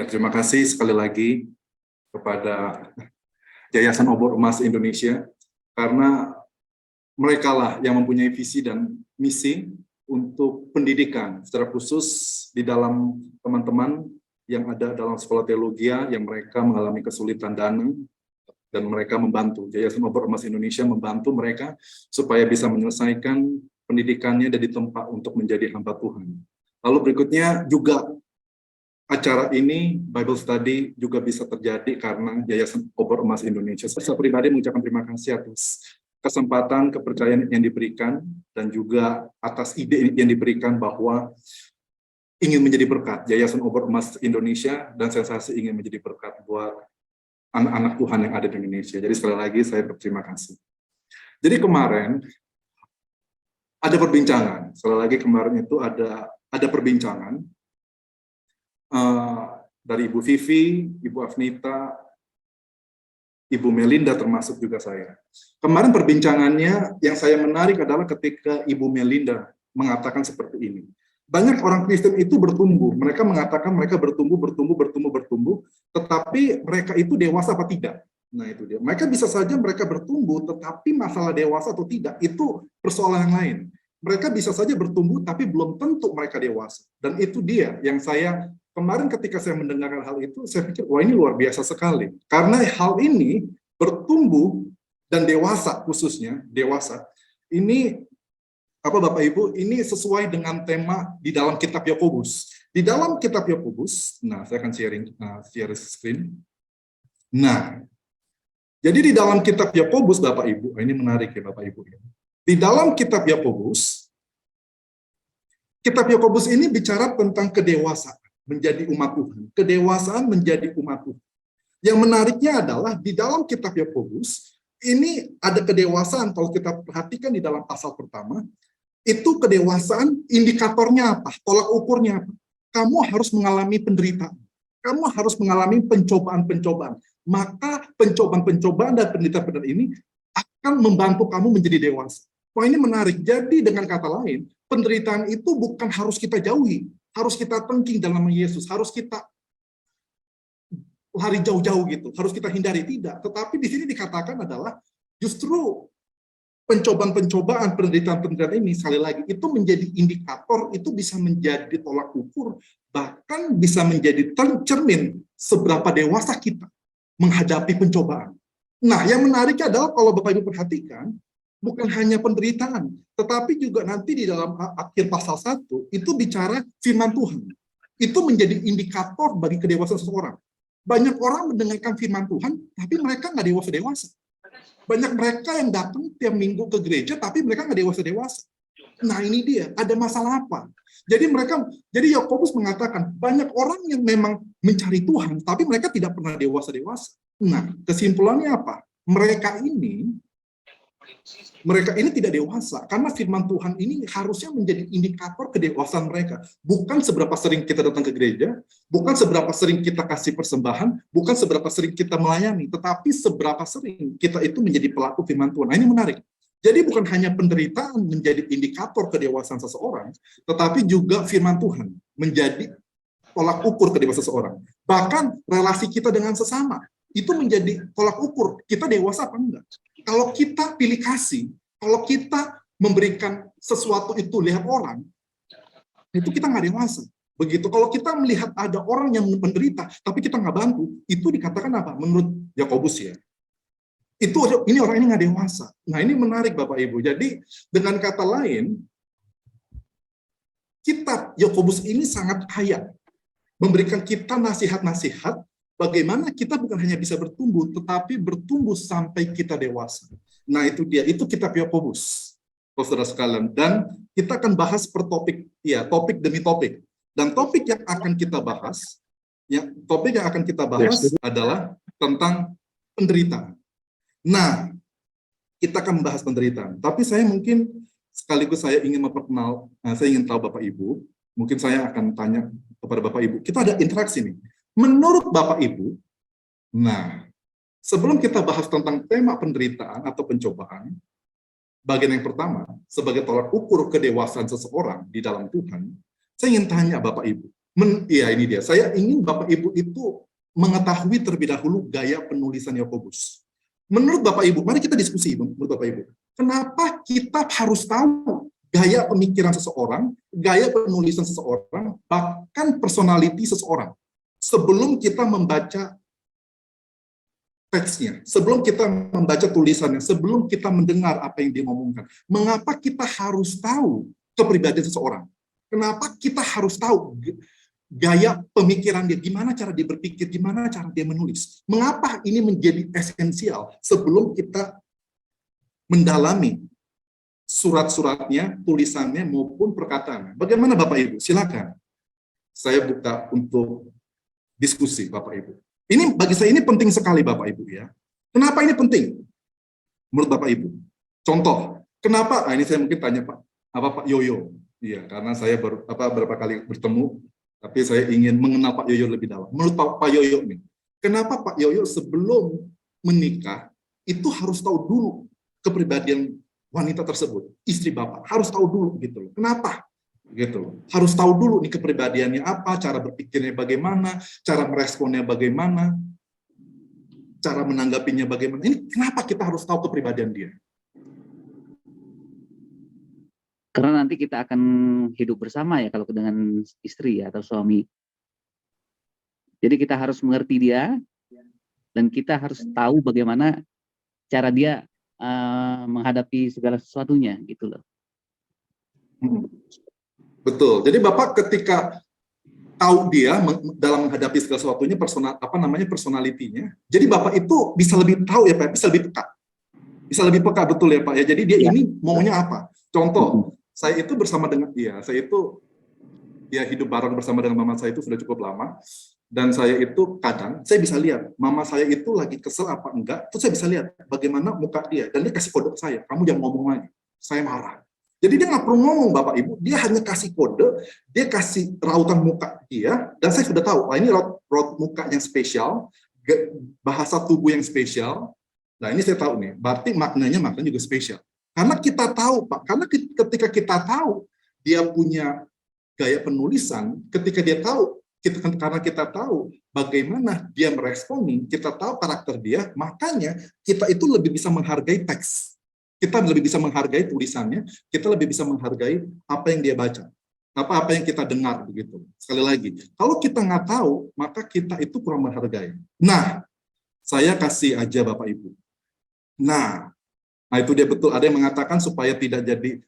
terima kasih sekali lagi kepada Yayasan Obor Emas Indonesia, karena merekalah yang mempunyai visi dan misi untuk pendidikan secara khusus di dalam teman-teman yang ada dalam sekolah teologi yang mereka mengalami kesulitan dana, dan mereka membantu. Yayasan Obor Emas Indonesia membantu mereka supaya bisa menyelesaikan pendidikannya dan ditempa untuk menjadi hamba Tuhan. Lalu berikutnya juga acara ini, Bible Study, juga bisa terjadi karena Yayasan Obor Emas Indonesia. Saya pribadi mengucapkan terima kasih atas kesempatan, kepercayaan yang diberikan, dan juga atas ide yang diberikan bahwa ingin menjadi berkat Yayasan Obor Emas Indonesia, dan sensasi ingin menjadi berkat buat anak-anak Tuhan yang ada di Indonesia. Jadi sekali lagi saya berterima kasih. Jadi kemarin ada perbincangan, sekali lagi kemarin itu ada perbincangan dari Ibu Vivi, Ibu Afnita, Ibu Melinda termasuk juga saya. Kemarin perbincangannya yang saya menarik adalah ketika Ibu Melinda mengatakan seperti ini. Banyak orang Kristen itu bertumbuh, mereka mengatakan mereka bertumbuh, tetapi mereka itu dewasa apa tidak? Nah itu dia. Mereka bisa saja mereka bertumbuh, tetapi masalah dewasa atau tidak, itu persoalan yang lain. Mereka bisa saja bertumbuh, tapi belum tentu mereka dewasa. Dan itu dia yang saya kemarin ketika saya mendengarkan hal itu, saya pikir, wah ini luar biasa sekali. Karena hal ini bertumbuh dan dewasa, khususnya dewasa, ini apa Bapak Ibu, ini sesuai dengan tema di dalam kitab Yakobus. Di dalam kitab Yakobus, nah saya akan share screen. Nah, jadi di dalam kitab Yakobus Bapak Ibu, ini menarik ya Bapak Ibu. Di dalam kitab Yakobus ini bicara tentang kedewasaan menjadi umat Tuhan. Kedewasaan menjadi umat Tuhan. Yang menariknya adalah di dalam kitab Yakobus ini ada kedewasaan. Kalau kita perhatikan di dalam pasal pertama, itu kedewasaan indikatornya apa? Tolak ukurnya apa? Kamu harus mengalami penderitaan. Kamu harus mengalami pencobaan-pencobaan. Maka pencobaan-pencobaan dan penderitaan ini akan membantu kamu menjadi dewasa. Wah ini menarik. Jadi dengan kata lain, penderitaan itu bukan harus kita jauhi, harus kita tengking dalam nama Yesus, harus kita lari jauh-jauh gitu, harus kita hindari, tidak. Tetapi di sini dikatakan adalah justru pencobaan-pencobaan, penderitaan-penderitaan ini, sekali lagi, itu menjadi indikator, itu bisa menjadi tolak ukur, bahkan bisa menjadi cermin seberapa dewasa kita menghadapi pencobaan. Nah, yang menariknya adalah kalau Bapak Ibu perhatikan, bukan hanya penderitaan, tetapi juga nanti di dalam akhir pasal 1, itu bicara firman Tuhan. Itu menjadi indikator bagi kedewasaan seseorang. Banyak orang mendengarkan firman Tuhan, tapi mereka nggak dewasa-dewasa. Banyak mereka yang datang tiap minggu ke gereja, tapi mereka nggak dewasa-dewasa. Nah ini dia, ada masalah apa? Jadi Yakobus mengatakan, banyak orang yang memang mencari Tuhan, tapi mereka tidak pernah dewasa-dewasa. Nah, kesimpulannya apa? Mereka ini tidak dewasa, karena firman Tuhan ini harusnya menjadi indikator kedewasaan mereka. Bukan seberapa sering kita datang ke gereja, bukan seberapa sering kita kasih persembahan, bukan seberapa sering kita melayani, tetapi seberapa sering kita itu menjadi pelaku firman Tuhan. Nah, ini menarik. Jadi bukan hanya penderitaan menjadi indikator kedewasaan seseorang, tetapi juga firman Tuhan menjadi tolak ukur kedewasaan seseorang. Bahkan relasi kita dengan sesama, itu menjadi tolak ukur, kita dewasa apa enggak. Kalau kita pilih kasih, kalau kita memberikan sesuatu itu lihat orang, itu kita nggak dewasa. Begitu kalau kita melihat ada orang yang menderita, tapi kita nggak bantu, itu dikatakan apa? Menurut Yakobus ya, ini orang ini nggak dewasa. Nah ini menarik Bapak Ibu. Jadi dengan kata lain, kitab Yakobus ini sangat kaya, memberikan kita nasihat-nasihat bagaimana kita bukan hanya bisa bertumbuh, tetapi bertumbuh sampai kita dewasa. Nah itu dia, itu kitab Yakobus, saudara sekalian. Dan kita akan bahas per topik, ya topik demi topik. Dan topik yang akan kita bahas, adalah tentang penderitaan. Nah, kita akan membahas penderitaan. Tapi saya mungkin sekaligus saya ingin saya ingin tahu Bapak Ibu, mungkin saya akan tanya kepada Bapak Ibu. Kita ada interaksi nih. Menurut Bapak Ibu, nah, sebelum kita bahas tentang tema penderitaan atau pencobaan, bagian yang pertama, sebagai tolak ukur kedewasaan seseorang di dalam Tuhan, saya ingin tanya Bapak Ibu, Iya, ini dia. Saya ingin Bapak Ibu itu mengetahui terlebih dahulu gaya penulisan Yakobus. Menurut Bapak Ibu, mari kita diskusi menurut Bapak Ibu. Kenapa kita harus tahu gaya pemikiran seseorang, gaya penulisan seseorang, bahkan personality seseorang sebelum kita membaca teksnya, sebelum kita membaca tulisannya, sebelum kita mendengar apa yang dia ngomongkan. Mengapa kita harus tahu kepribadian seseorang? Kenapa kita harus tahu gaya pemikiran dia, gimana cara dia berpikir, gimana cara dia menulis. Mengapa ini menjadi esensial sebelum kita mendalami surat-suratnya, tulisannya, maupun perkataannya. Bagaimana Bapak Ibu? Silakan. Saya buka untuk diskusi Bapak Ibu. Ini bagi saya ini penting sekali Bapak Ibu ya. Kenapa ini penting? Menurut Bapak Ibu. Contoh, kenapa? Nah, ini saya mungkin tanya Pak Yoyo. Iya, karena saya beberapa kali bertemu, tapi saya ingin mengenal Pak Yoyo lebih dalam. Menurut Pak Yoyo nih, kenapa Pak Yoyo sebelum menikah itu harus tahu dulu kepribadian wanita tersebut, istri Bapak, harus tahu dulu gitu loh. Kenapa? Gitu loh. Harus tahu dulu nih kepribadiannya apa, cara berpikirnya bagaimana, cara meresponnya bagaimana, cara menanggapinya bagaimana. Ini kenapa kita harus tahu kepribadian dia? Karena nanti kita akan hidup bersama ya kalau dengan istri ya, atau suami. Jadi kita harus mengerti dia dan kita harus tahu bagaimana cara dia menghadapi segala sesuatunya gitu loh. Betul. Jadi Bapak ketika tahu dia dalam menghadapi segala sesuatunya, personalitinya. Jadi Bapak itu bisa lebih tahu ya Pak, bisa lebih peka. Bisa lebih peka, betul ya Pak ya. Jadi dia ini maunya apa? Contoh, saya itu bersama dengan saya itu hidup bareng bersama dengan mama saya itu sudah cukup lama, dan saya itu kadang saya bisa lihat mama saya itu lagi kesel apa enggak, terus saya bisa lihat bagaimana muka dia, dan dia kasih kode ke saya, kamu jangan ngomong lagi, saya marah. Jadi dia nggak perlu ngomong Bapak Ibu, dia hanya kasih kode, dia kasih rautan muka dia, dan saya sudah tahu, ini raut muka yang spesial, bahasa tubuh yang spesial. Nah ini saya tahu nih, berarti maknanya juga spesial. Karena kita tahu Pak, karena ketika kita tahu dia punya gaya penulisan, ketika dia tahu, karena kita tahu bagaimana dia meresponi, kita tahu karakter dia, makanya kita itu lebih bisa menghargai teks. Kita lebih bisa menghargai tulisannya, kita lebih bisa menghargai apa yang dia baca, apa yang kita dengar begitu. Sekali lagi, kalau kita nggak tahu, maka kita itu kurang menghargai. Nah, saya kasih aja Bapak Ibu. Nah itu dia betul. Ada yang mengatakan supaya tidak jadi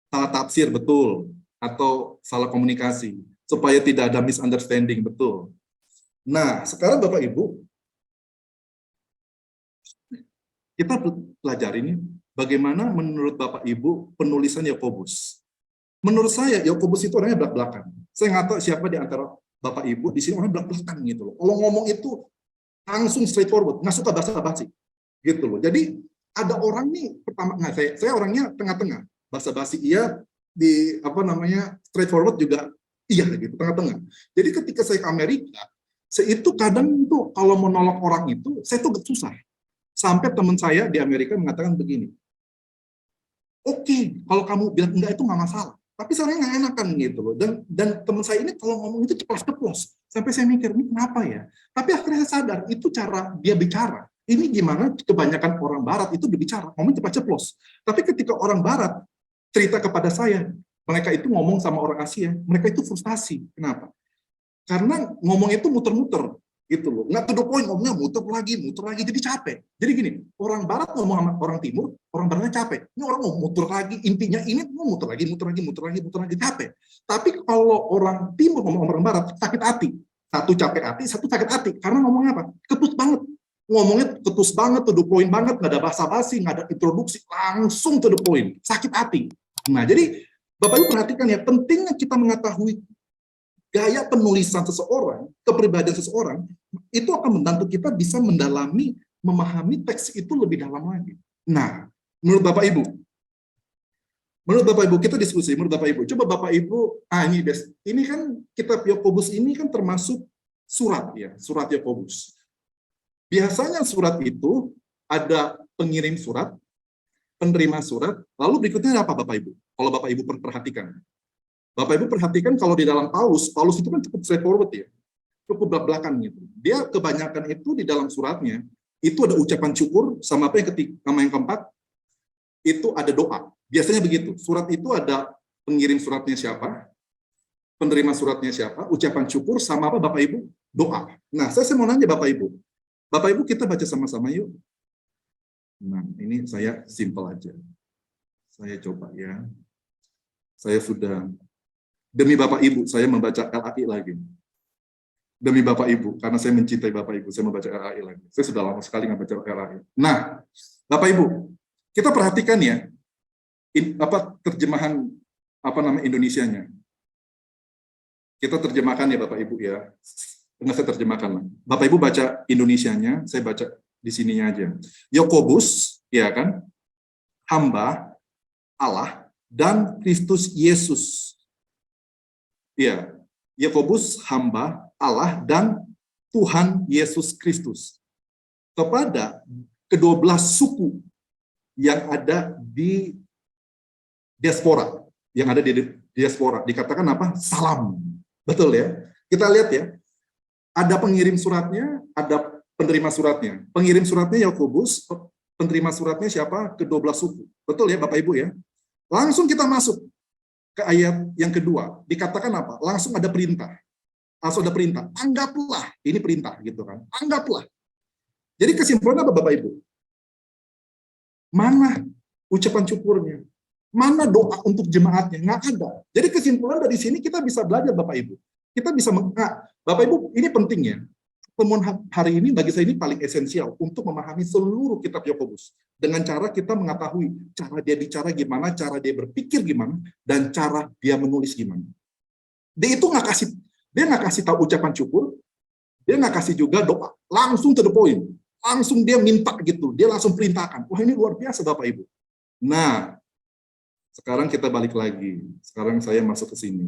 salah tafsir, betul, atau salah komunikasi, supaya tidak ada misunderstanding, betul. Nah, sekarang Bapak Ibu, kita pelajari ini bagaimana menurut Bapak Ibu penulisan Yakobus. Menurut saya Yakobus itu orangnya belak-belakan. Saya nggak tahu siapa di antara Bapak Ibu di sini orang belak-belakan gitu loh. Kalau ngomong itu langsung straightforward, nggak suka basa-basi gitu loh. Jadi ada orang nih pertama, saya orangnya tengah-tengah, basa-basi iya, di straightforward juga iya gitu, tengah-tengah. Jadi ketika saya ke Amerika, saya itu kadang tuh kalau menolak orang itu saya tuh susah. Sampai teman saya di Amerika mengatakan begini, oke, kalau kamu bilang enggak itu nggak masalah, tapi saya nggak enakan gitu loh. Dan teman saya ini kalau ngomong itu ceplos-ceplos, sampai saya mikir ini kenapa ya. Tapi akhirnya saya sadar itu cara dia bicara. Ini gimana kebanyakan orang Barat itu berbicara, ngomong cepat ceplos. Tapi ketika orang Barat cerita kepada saya, mereka itu ngomong sama orang Asia, mereka itu frustasi. Kenapa? Karena ngomong itu muter-muter, gitu loh. Nggak to the point, ngomongnya muter lagi, jadi capek. Jadi gini, orang Barat ngomong sama orang Timur, orang Baratnya capek. Ini orang mau muter lagi, intinya ini mau muter lagi, capek. Tapi kalau orang Timur ngomong sama orang Barat, sakit hati. Satu capek hati, satu sakit hati. Karena ngomongnya apa? Ketus banget. Ngomongnya ketus banget, to the point banget, nggak ada basa-basi, nggak ada introduksi, langsung to the point, sakit hati. Nah, jadi Bapak Ibu perhatikan ya, pentingnya kita mengetahui gaya penulisan seseorang, kepribadian seseorang, itu akan membantu kita bisa mendalami, memahami teks itu lebih dalam lagi. Nah, menurut Bapak Ibu kita diskusi, menurut Bapak Ibu, coba Bapak Ibu, ini kan kitab Yakobus ini kan termasuk surat ya, surat Yakobus. Biasanya surat itu ada pengirim surat, penerima surat, lalu berikutnya apa Bapak Ibu? Kalau Bapak Ibu perhatikan, Bapak Ibu perhatikan kalau di dalam Paulus itu kan cukup straightforward ya, cukup belak-belakan gitu. Dia kebanyakan itu di dalam suratnya itu ada ucapan syukur sama apa yang sama yang keempat itu ada doa. Biasanya begitu. Surat itu ada pengirim suratnya siapa, penerima suratnya siapa, ucapan syukur sama apa Bapak Ibu? Doa. Nah, saya mau nanya Bapak Ibu. Bapak Ibu kita baca sama-sama yuk. Nah, ini saya simpel aja. Saya coba ya. Saya sudah demi Bapak Ibu, saya membaca LAI lagi. Demi Bapak Ibu, karena saya mencintai Bapak Ibu, saya membaca LAI lagi. Saya sudah lama sekali nggak baca LAI. Nah, Bapak Ibu, kita perhatikan ya, terjemahan Indonesianya. Kita terjemahkan ya Bapak Ibu ya. Enggak, saya terjemahkan. Bapak Ibu baca Indonesianya, saya baca di sininya aja. Yakobus, ya kan, hamba Allah dan Kristus Yesus. Ya, Yakobus hamba Allah dan Tuhan Yesus Kristus kepada ke-12 suku yang ada di diaspora, dikatakan apa? Salam. Betul ya? Kita lihat ya. Ada pengirim suratnya, ada penerima suratnya. Pengirim suratnya Yakobus, penerima suratnya siapa? Ke-12 suku. Betul ya Bapak Ibu ya? Langsung kita masuk ke ayat yang kedua. Dikatakan apa? Langsung ada perintah. Langsung ada perintah. Anggaplah. Ini perintah gitu kan. Anggaplah. Jadi kesimpulan apa Bapak Ibu? Mana ucapan syukurnya? Mana doa untuk jemaatnya? Nggak ada. Jadi kesimpulan dari sini kita bisa belajar Bapak Ibu. Kita bisa Bapak Ibu, ini penting ya. Pertemuan hari ini bagi saya ini paling esensial untuk memahami seluruh kitab Yakobus. Dengan cara kita mengetahui cara dia bicara gimana, cara dia berpikir gimana, dan cara dia menulis gimana. Dia itu nggak kasih tahu ucapan syukur, dia nggak kasih juga doa, langsung to the point, langsung dia minta gitu, dia langsung perintahkan. Wah ini luar biasa Bapak Ibu. Nah, sekarang kita balik lagi. Sekarang saya masuk ke sini.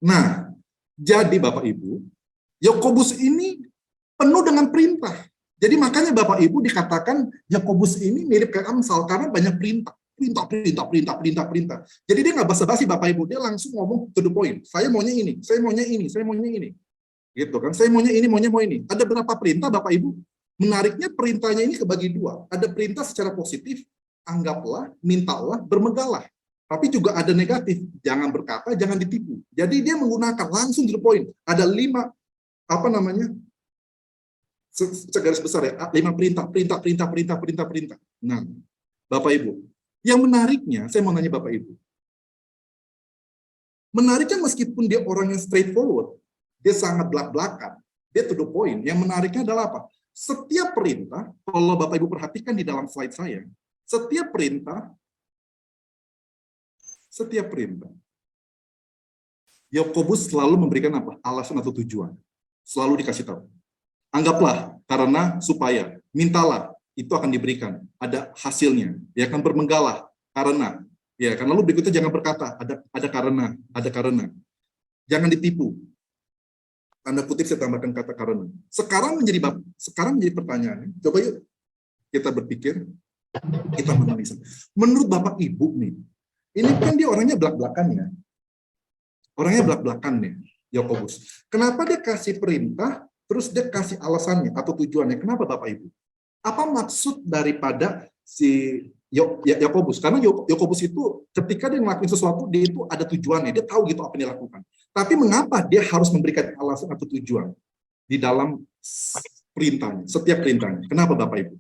Nah, jadi Bapak Ibu, Yakobus ini penuh dengan perintah. Jadi makanya Bapak Ibu dikatakan Yakobus ini mirip kayak Amsal karena banyak perintah. Perintah. Jadi dia nggak basa-basi Bapak Ibu, dia langsung ngomong to the point. Saya maunya ini, saya maunya ini, saya maunya ini. Gitu kan? Saya maunya ini, maunya mau ini. Ada berapa perintah Bapak Ibu? Menariknya perintahnya ini kebagi dua. Ada perintah secara positif, anggaplah, mintalah, bermegahlah. Tapi juga ada negatif, jangan berkata, jangan ditipu. Jadi dia menggunakan langsung to the point. Ada 5 segaris besar ya, 5 perintah. Nah, Bapak Ibu, yang menariknya, saya mau nanya Bapak Ibu. Menariknya meskipun dia orang yang straightforward, dia sangat belak-belakan, dia to the point. Yang menariknya adalah apa? Setiap perintah, kalau Bapak Ibu perhatikan di dalam slide saya, setiap perintah, Yakobus selalu memberikan apa? Alasan atau tujuan. Selalu dikasih tahu. Anggaplah, karena, supaya, mintalah, itu akan diberikan. Ada hasilnya. Ya kan, bermegahlah, karena. Ya kan, lalu berikutnya jangan berkata, ada karena. Jangan ditipu. Tanda kutip saya tambahkan kata karena. Sekarang menjadi pertanyaan. Coba yuk kita berpikir, kita menganalisa. Menurut Bapak Ibu nih, ini kan dia orangnya belak-belakan ya. Yakobus. Kenapa dia kasih perintah, terus dia kasih alasannya atau tujuannya? Kenapa Bapak Ibu? Apa maksud daripada si Yakobus? Karena Yakobus itu ketika dia ngelakuin sesuatu, dia itu ada tujuannya. Dia tahu gitu apa yang dia lakukan. Tapi mengapa dia harus memberikan alasan atau tujuan di dalam perintahnya, setiap perintahnya? Kenapa Bapak Ibu?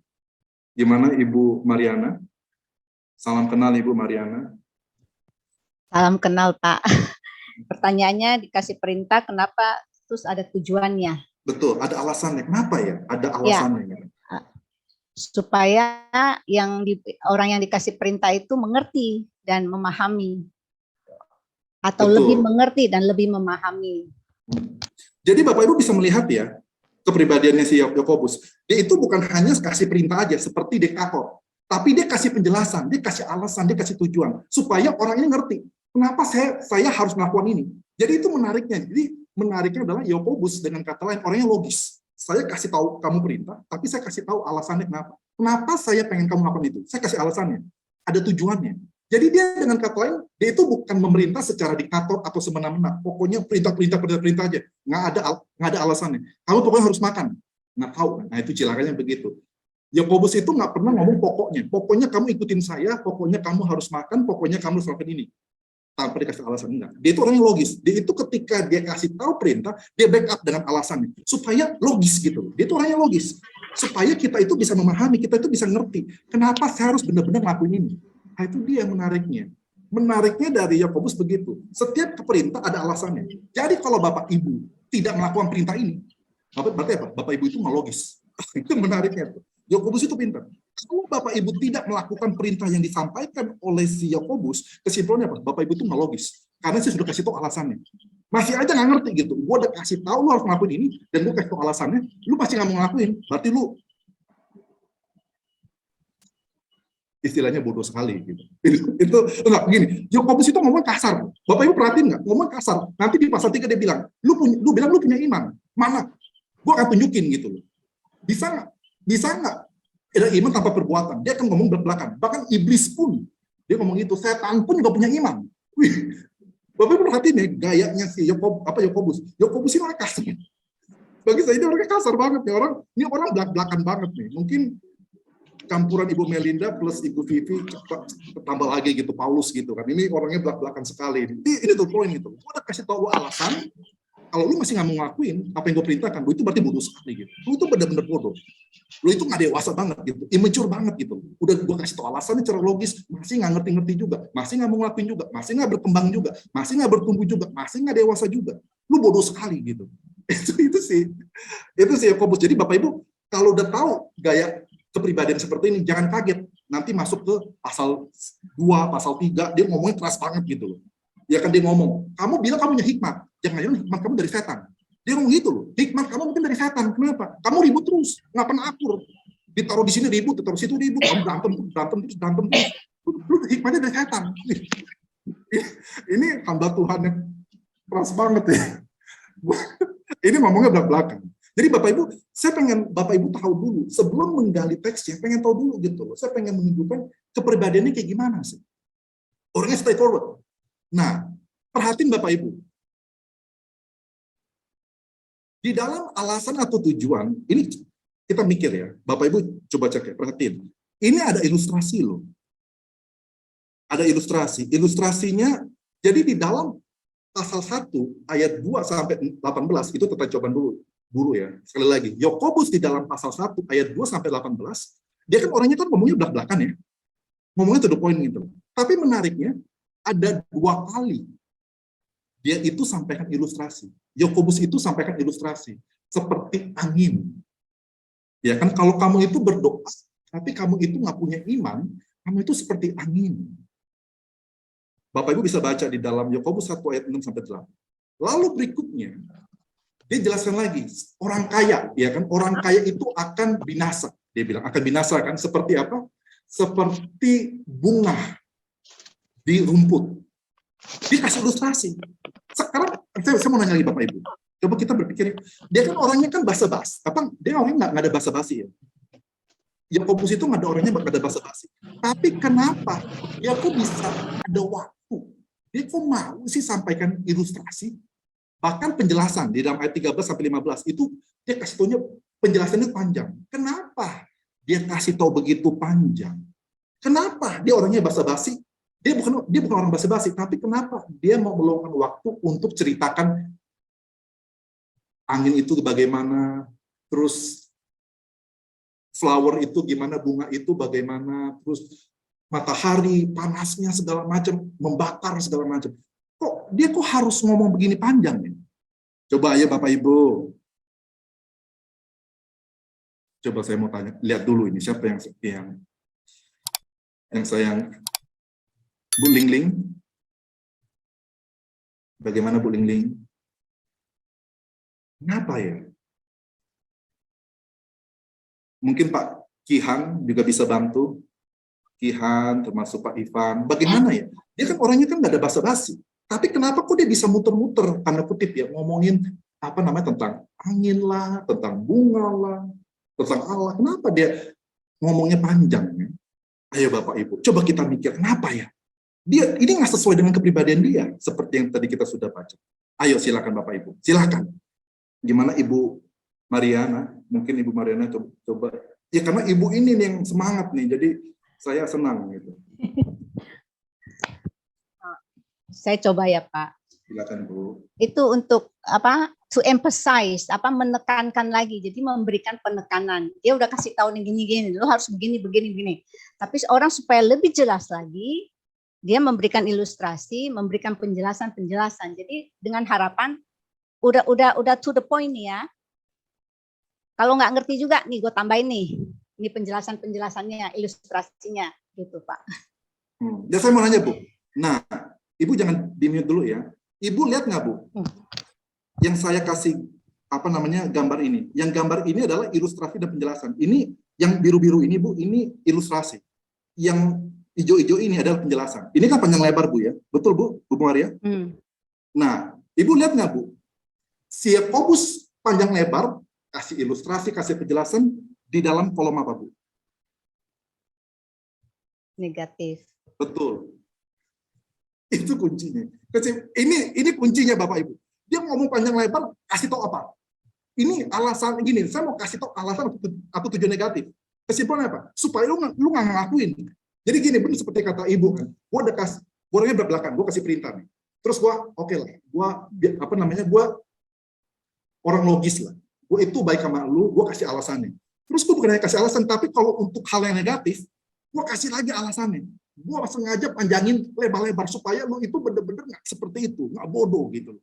Gimana Ibu Mariana? Salam kenal Ibu Mariana. Salam kenal Pak. Pertanyaannya dikasih perintah, kenapa terus ada tujuannya? Betul, ada alasannya. Kenapa ya? Ada alasannya. Ya. Supaya orang yang dikasih perintah itu mengerti dan memahami. Atau Betul. Lebih mengerti dan lebih memahami. Jadi Bapak Ibu bisa melihat ya, kepribadiannya si Yakobus. Dia itu bukan hanya kasih perintah aja, seperti diktator. Tapi dia kasih penjelasan, dia kasih alasan, dia kasih tujuan. Supaya orang ini ngerti. Kenapa saya harus melakukan ini? Jadi itu menariknya. Jadi menariknya adalah Yakobus dengan kata lain orangnya logis. Saya kasih tahu kamu perintah, tapi saya kasih tahu alasannya kenapa. Kenapa saya pengen kamu melakukan itu? Saya kasih alasannya. Ada tujuannya. Jadi dia dengan kata lain, dia itu bukan memerintah secara diktator atau semena-mena. Pokoknya perintah aja. Nggak ada alasannya. Kamu pokoknya harus makan. Nggak tahu. Nah itu celakanya begitu. Yakobus itu nggak pernah ngomong pokoknya. Pokoknya kamu ikutin saya, pokoknya kamu harus makan, pokoknya kamu harus lakukan ini. Tanpa dikasih alasan, enggak. Dia itu orang yang logis. Dia itu ketika dia kasih tahu perintah, dia backup dengan alasannya. Supaya logis gitu. Dia itu orang yang logis. Supaya kita itu bisa memahami, kita itu bisa ngerti. Kenapa saya harus benar-benar ngelakuin ini? Nah, itu dia menariknya. Menariknya dari Yakobus begitu. Setiap perintah ada alasannya. Jadi kalau Bapak Ibu tidak melakukan perintah ini, berarti apa? Bapak Ibu itu nggak logis. Itu menariknya. Yakobus itu pintar. Kalau Bapak Ibu tidak melakukan perintah yang disampaikan oleh si Yakobus, kesimpulannya apa? Bapak Ibu itu nggak logis. Karena saya sudah kasih tahu alasannya. Masih aja nggak ngerti gitu. Gue udah kasih tahu lu harus ngelakuin ini, dan gue kasih tahu alasannya, lu pasti nggak mau ngelakuin. Berarti lu istilahnya bodoh sekali gitu. Itu enggak begini. Yakobus itu ngomong kasar. Bapak Ibu perhatiin nggak? Ngomong kasar. Nanti di pasal 3 dia bilang, lu bilang lu punya iman. Mana? Gue akan tunjukin gitu loh. Bisa nggak? Bisa nggak? Ada iman tanpa perbuatan. Dia akan ngomong belak-belakan. Bahkan iblis pun dia ngomong itu. Setan pun juga punya iman. Wih. Bapak Ibu perhatiin ya gayanya si Yakobus. Yakobus ini orang kasar. Bagi saya ini orangnya kasar banget nih. Ini orang belak-belakan banget nih. Mungkin campuran Ibu Melinda plus Ibu Vivi tambah lagi gitu, Paulus gitu kan. Ini orangnya belak-belakan sekali. Ini tuh poin gitu. Gue udah kasih tau lu alasan, kalau lu masih nggak mau ngelakuin apa yang gue perintahkan, lu itu berarti bodoh sekali gitu. Lu itu benar-benar bodoh. Lu itu nggak dewasa banget gitu, immature banget gitu. Udah gue kasih tau alasannya secara logis, masih nggak ngerti-ngerti juga, masih nggak mau ngelakuin juga, masih nggak berkembang juga, masih nggak bertumbuh juga, masih nggak dewasa juga. Lu bodoh sekali gitu. Itu sih Yakobus. Jadi Bapak Ibu kalau udah tahu gaya kepribadian seperti ini, jangan kaget. Nanti masuk ke pasal 2, pasal 3, dia ngomongnya keras banget gitu loh. Ya kan dia ngomong, kamu bilang kamu punya hikmat. Jangan-jangan hikmat kamu dari setan. Dia ngomong gitu loh, hikmat kamu mungkin dari setan. Kenapa? Kamu ribut terus, nggak pernah akur. Ditaruh di sini ribut, ditaruh di situ ribut, kamu berantem terus. Lu hikmatnya dari setan. Ini hamba Tuhan yang keras banget ya. Ini ngomongnya belak-belakan. Jadi Bapak Ibu, saya pengen Bapak Ibu tahu dulu, sebelum menggali teksnya, pengen tahu dulu gitu loh. Saya pengen menunjukkan kepribadiannya kayak gimana sih. Orangnya straightforward. Nah, perhatiin Bapak Ibu. Di dalam alasan atau tujuan, ini kita mikir ya, Bapak Ibu coba cek ya, perhatiin. Ini ada ilustrasi loh. Ada ilustrasi. Ilustrasinya, jadi di dalam pasal 1 ayat 2 sampai 18 itu kita coba dulu ya. Sekali lagi, Yakobus di dalam pasal 1 ayat 2 sampai 18, dia kan orangnya kan ngomongnya belak-belakan ya. Ngomongnya to the point gitu. Tapi menariknya ada 2 kali dia itu sampaikan ilustrasi. Yakobus itu sampaikan ilustrasi seperti angin. Ya kan kalau kamu itu berdoa tapi kamu itu nggak punya iman, kamu itu seperti angin. Bapak Ibu bisa baca di dalam Yakobus 1 ayat 6 sampai 8. Lalu berikutnya dia jelaskan lagi, orang kaya, ya kan? Orang kaya itu akan binasa. Dia bilang akan binasa kan? Seperti apa? Seperti bunga di rumput. Dia kasih ilustrasi. Sekarang saya mau nanya lagi Bapak Ibu. Coba kita berpikir, dia kan orangnya kan basa-basi. Apa? Dia orangnya nggak ada basa-basi ya. Yakobus itu nggak ada orangnya nggak ada basa-basi. Tapi kenapa dia kok bisa ada waktu? Dia kok mau sih sampaikan ilustrasi? Bahkan penjelasan di dalam ayat 13 sampai 15 itu dia kasih tahunya penjelasannya panjang. Kenapa dia kasih tahu begitu panjang? Kenapa dia orangnya basa-basi? Dia bukan orang basa-basi, tapi kenapa dia mau meluangkan waktu untuk ceritakan angin itu bagaimana, terus flower itu gimana, bunga itu bagaimana, terus matahari panasnya segala macam, membakar segala macam. Dia kok harus ngomong begini panjang nih? Coba ya Bapak Ibu. Coba saya mau tanya, lihat dulu ini siapa yang sayang. Bu Lingling. Bagaimana Bu Lingling? Kenapa ya? Mungkin Pak Kihan juga bisa bantu. Kihan termasuk Pak Ivan. Bagaimana ya? Dia kan orangnya kan nggak ada basa-basi. Tapi kenapa kok dia bisa muter-muter, tanda kutip ya, ngomongin apa namanya tentang angin lah, tentang bunga lah, tentang Allah. Kenapa dia ngomongnya panjang? Ya? Ayo Bapak Ibu, coba kita mikir, kenapa ya? Dia ini nggak sesuai dengan kepribadian dia, seperti yang tadi kita sudah baca. Ayo silakan Bapak Ibu, silakan. Gimana Ibu Mariana? Mungkin Ibu Mariana coba. Ya karena Ibu ini nih yang semangat nih, jadi saya senang gitu. Saya coba ya Pak. Silakan Bu. Itu untuk to emphasize, menekankan lagi. Jadi memberikan penekanan. Dia udah kasih tahu nih gini-gini, lo harus begini. Tapi orang supaya lebih jelas lagi, dia memberikan ilustrasi, memberikan penjelasan. Jadi dengan harapan udah to the point nih ya. Kalau nggak ngerti juga nih, gue tambahin nih. Ini penjelasannya, ilustrasinya, gitu Pak. Ya saya mau nanya Bu. Nah, Ibu jangan di-mute dulu ya. Ibu lihat nggak Bu? Yang saya kasih gambar ini. Yang gambar ini adalah ilustrasi dan penjelasan. Ini yang biru-biru ini Bu, ini ilustrasi. Yang hijau-hijau ini adalah penjelasan. Ini kan panjang lebar Bu ya. Betul Bu Maria? Nah, Ibu lihat nggak Bu? Si Yakobus panjang lebar, kasih ilustrasi, kasih penjelasan di dalam kolom apa Bu? Negatif. Betul. Itu kuncinya. Ini kuncinya Bapak Ibu. Dia ngomong panjang lebar, kasih tahu apa? Ini alasan gini, saya mau kasih tahu alasan atau tujuan negatif. Kesimpulannya apa? Supaya lu nggak ngelakuin. Jadi gini, benar seperti kata Ibu kan. Gua udah kasih, orangnya berbelakang, gua kasih perintah nih. Terus gua oke lah, gua orang logis lah. Gua itu baik sama lu, gua kasih alasannya. Terus gua bukan hanya kasih alasan, tapi kalau untuk hal yang negatif, gua kasih lagi alasannya. Gua sengaja panjangin lebar-lebar supaya lu itu bener-bener nggak seperti itu, nggak bodoh gitu.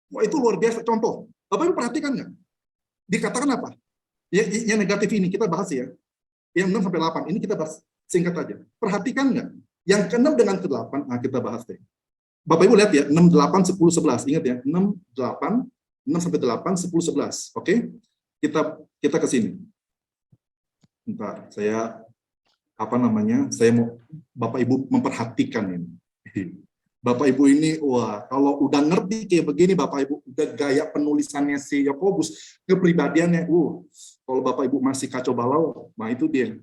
Wah itu luar biasa. Contoh, Bapak Ibu perhatikan nggak? Dikatakan apa? Yang negatif ini kita bahas ya. Yang 6 sampai 8 ini kita bahas singkat aja. Perhatikan nggak? Yang ke-6 dengan ke-8, nah kita bahas deh. Bapak Ibu lihat ya, 6, 8, 10, 11. Ingat ya, 6, 8, 6 sampai 8, 10, 11. Oke? Kita ke sini. Bentar, saya mau Bapak Ibu memperhatikan ini. Bapak Ibu ini, wah, kalau udah ngerti kayak begini, Bapak Ibu udah gaya penulisannya si Yakobus, kepribadiannya, kalau Bapak Ibu masih kacau balau, nah itu dia.